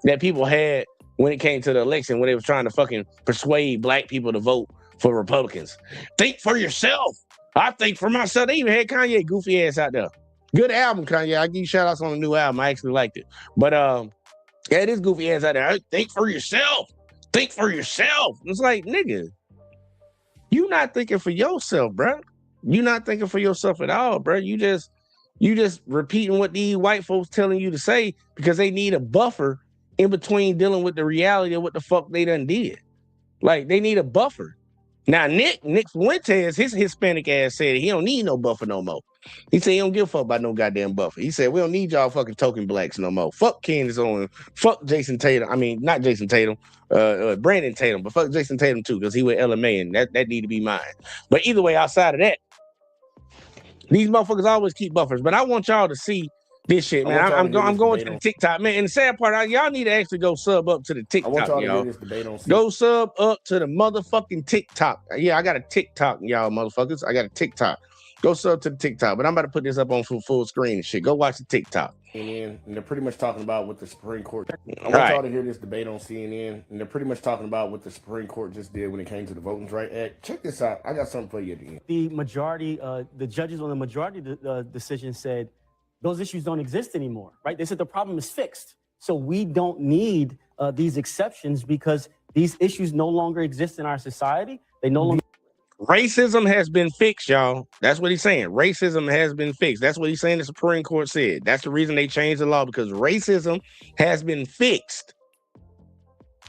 that people had when it came to the election, when they was trying to fucking persuade black people to vote for Republicans. Think for yourself. I think for myself. They even had Kanye goofy ass out there. Good album, Kanye. I give you shout outs on the new album. I actually liked it. But yeah, this goofy ass out there. Think for yourself. Think for yourself. It's like, nigga, you not thinking for yourself, bro. You not thinking for yourself at all, bro. You just repeating what these white folks telling you to say because they need a buffer in between dealing with the reality of what the fuck they done did. Like, they need a buffer. Now, Nick Fuentes, his Hispanic ass said he don't need no buffer no more. He said he don't give a fuck about no goddamn buffer. He said we don't need y'all fucking token blacks no more. Fuck Candace Owens. Fuck Jason Tatum. I mean, not Jason Tatum, Brandon Tatum, but fuck Jason Tatum too, because he with LMA and that need to be mine. But either way, outside of that, these motherfuckers always keep buffers. But I want y'all to see this shit, man. I'm going to the TikTok, man. And the sad part, y'all need to actually go sub up to the TikTok, y'all. Go sub up to the motherfucking TikTok. Yeah, I got a TikTok, y'all motherfuckers. I got a TikTok. Go sub to the TikTok. But I'm about to put this up on full screen and shit. Go watch the TikTok. CNN, and they're pretty much talking about what the Supreme Court. I want Right. y'all to hear this debate on CNN, and they're pretty much talking about what the Supreme Court just did when it came to the Voting Rights Act. Check this out. I got something for you at the end. The majority, the judges on the majority decision said those issues don't exist anymore, right? They said the problem is fixed. So we don't need these exceptions because these issues no longer exist in our society. They no longer. Racism has been fixed, y'all. That's what he's saying. Racism has been fixed. That's what he's saying the Supreme Court said. That's the reason they changed the law, because racism has been fixed.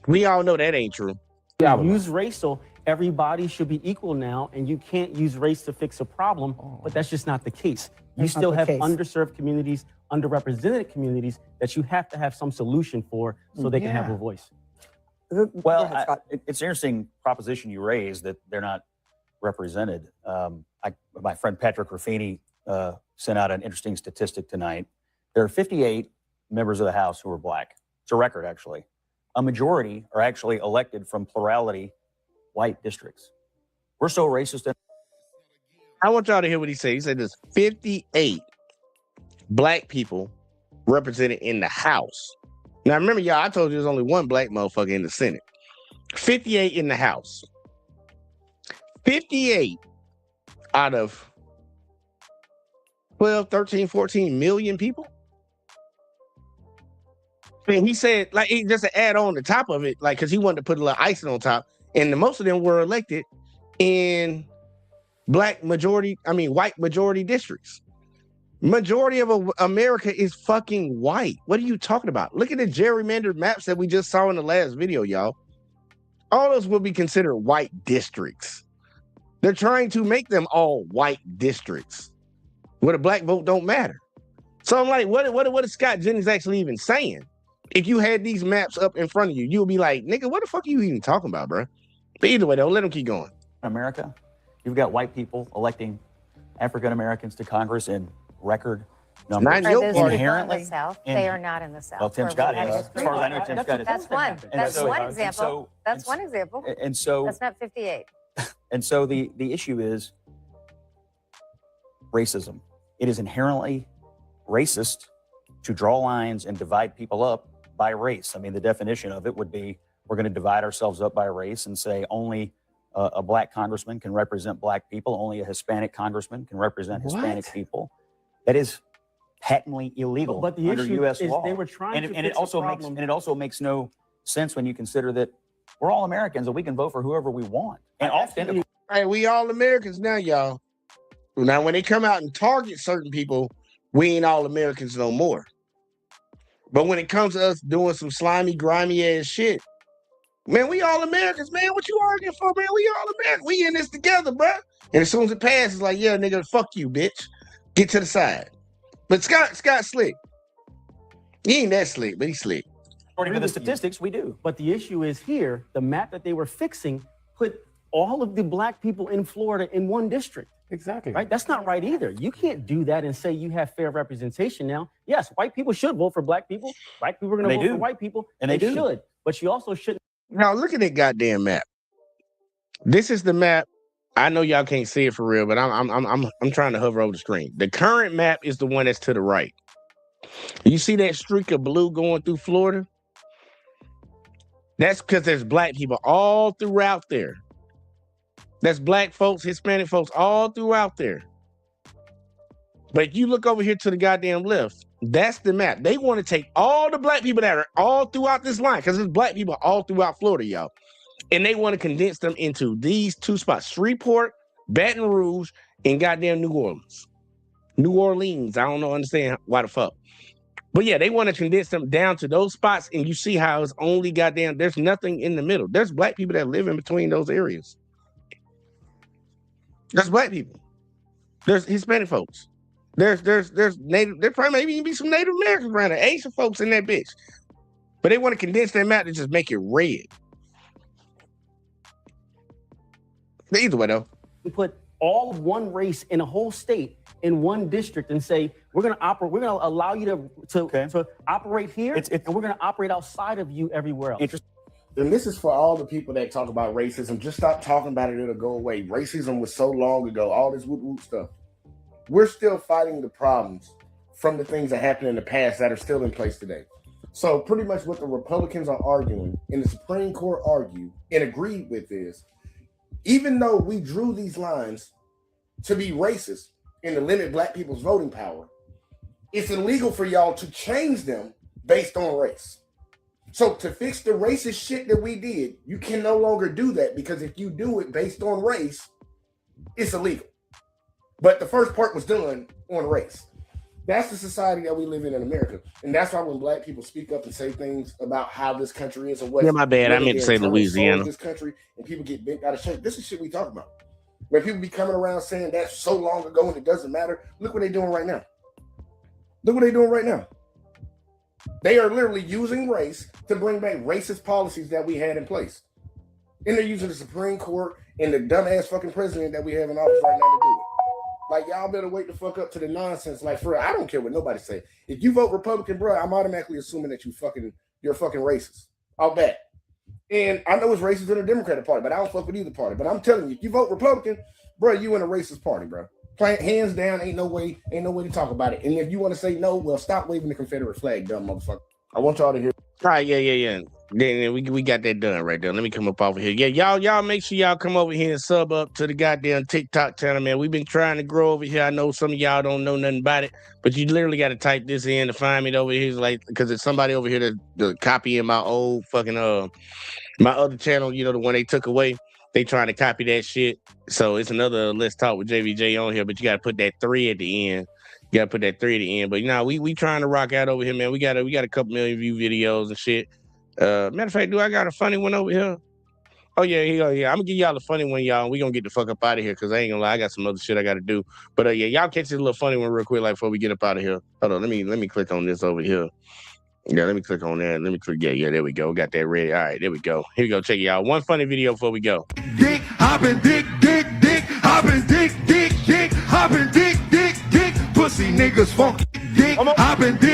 We all know that ain't true. Use racial. Everybody should be equal now, and you can't use race to fix a problem, but that's just not the case. You still have underserved communities, underrepresented communities that you have to have some solution for so they can have a voice. Well, it's an interesting proposition you raised that they're not represented. My friend Patrick Ruffini sent out an interesting statistic tonight. There are 58 members of the House who are black. It's a record, actually. A majority are actually elected from plurality white districts. We're so racist. I want y'all to hear what he said. He said there's 58 black people represented in the House. Now, remember, y'all, I told you there's only one black motherfucker in the Senate. 58 in the House. 58 out of 12, 13, 14 million people. And he said, like, just to add on the top of it, like, because he wanted to put a little icing on top, and most of them were elected in white majority districts. Majority of America is fucking white. What are you talking about? Look at the gerrymandered maps that we just saw in the last video, y'all. All those will be considered white districts. They're trying to make them all white districts where the black vote don't matter. So I'm like, what is Scott Jennings actually even saying? If you had these maps up in front of you, you'll be like, nigga, what the fuck are you even talking about, bro? But either way, though, let them keep going. America, you've got white people electing African Americans to Congress in record numbers. Not your Those party. people in the Inherently, South, in- they are not in the South. Well, Tim where Scott we had is. this As far as I know, agreement. Tim Scott is. That's one. That's so- one and example. so- That's one example. And so, That's not 58. and so the issue is racism. It is inherently racist to draw lines and divide people up by race. I mean, the definition of it would be we're going to divide ourselves up by race and say only a black congressman can represent black people, only a Hispanic congressman can represent Hispanic people. That is patently illegal But the under issue U.S. is law. they were trying to and it fix the also makes problem. and it also makes no sense when you consider that we're all Americans and we can vote for whoever we want. And often, Hey, we all Americans now, y'all. Now, when they come out and target certain people, we ain't all Americans no more. But when it comes to us doing some slimy, grimy ass shit, man, we all Americans, man. What you arguing for, man? We all Americans. We in this together, bruh. And as soon as it passes, it's like, yeah, nigga, fuck you, bitch. Get to the side. But Scott slick. He ain't that slick, but he's slick. according to the statistics, we do. But the issue is here, the map that they were fixing put all of the black people in Florida in one district. Exactly. Right? That's not right either. You can't do that and say you have fair representation now. Yes, white people should vote for black people. Black people are going to They vote do. for white people. And they do. should. But you also shouldn't. Now look at that goddamn map. This is the map. I know y'all can't see it for real, but I'm trying to hover over the screen. The current map is the one that's to the right. You see that streak of blue going through Florida? That's because there's black people all throughout there. That's black folks, Hispanic folks all throughout there. But you look over here to the goddamn left, that's the map. They want to take all the black people that are all throughout this line, because there's black people all throughout Florida, y'all. And they want to condense them into these two spots, Shreveport, Baton Rouge, and goddamn New Orleans. New Orleans, I don't know, understand why the fuck. But yeah, they want to condense them down to those spots, and you see how it's only goddamn, there's nothing in the middle. There's black people that live in between those areas. There's black people. There's Hispanic folks. There's Native, there probably maybe even be some Native Americans around there, Asian folks in that bitch. But they want to condense that map to just make it red. But either way, though. Put all of one race in a whole state in one district and say, we're going to operate, we're going to allow you to operate here, and we're going to operate outside of you everywhere else. And this is for all the people that talk about racism. Just stop talking about it. It'll go away. Racism was so long ago. All this whoop stuff. We're still fighting the problems from the things that happened in the past that are still in place today. So pretty much what the Republicans are arguing, and the Supreme Court argued and agreed with is, even though we drew these lines to be racist and to limit black people's voting power, it's illegal for y'all to change them based on race. So to fix the racist shit that we did, you can no longer do that, because if you do it based on race, it's illegal. But the first part was done on race. That's the society that we live in America. And that's why when black people speak up and say things about how this country is and what— Yeah, my bad. I meant to say Louisiana. This country, and people get bent out of shape. This is shit we talk about. When people be coming around saying that's so long ago and it doesn't matter, look what they're doing right now. Look what they're doing right now. They are literally using race to bring back racist policies that we had in place. And they're using the Supreme Court and the dumbass fucking president that we have in office right now to do it. Like, y'all better wake the fuck up to the nonsense. Like, for real, I don't care what nobody say. If you vote Republican, bro, I'm automatically assuming that you're fucking racist. I'll bet. And I know it's racist in the Democratic Party, but I don't fuck with either party. But I'm telling you, if you vote Republican, bro, you in a racist party, bro. Hands down, ain't no way to talk about it. And if you want to say no, well, stop waving the Confederate flag, dumb motherfucker. I want y'all to hear. All right, yeah. Then we got that done right there. Let me come up over here. Yeah, y'all make sure y'all come over here and sub up to the goddamn TikTok channel, man. We've been trying to grow over here. I know some of y'all don't know nothing about it, but you literally got to type this in to find me over here. It's like, because it's somebody over here that copying my old fucking my other channel, you know, the one they took away. They trying to copy that shit. So it's another Let's Talk with JVJ on here, but you got to put that 3 at the end. You got to put that 3 at the end. But we trying to rock out over here, man. We got a couple million view videos and shit. Matter of fact, do I got a funny one over here? Oh yeah, I'm gonna give y'all a funny one, y'all. And we gonna get the fuck up out of here because I ain't gonna lie, I got some other shit I gotta do. But yeah, y'all catch this little funny one real quick, like before we get up out of here. Hold on, let me click on this over here. Yeah, let me click on that. Let me click. Yeah, there we go. Got that ready. All right, there we go. Here we go. Check it out. One funny video before we go. Dick, hopping, dick, hopping, dick, hopping, dick, pussy niggas funky, dick, hopping, dick.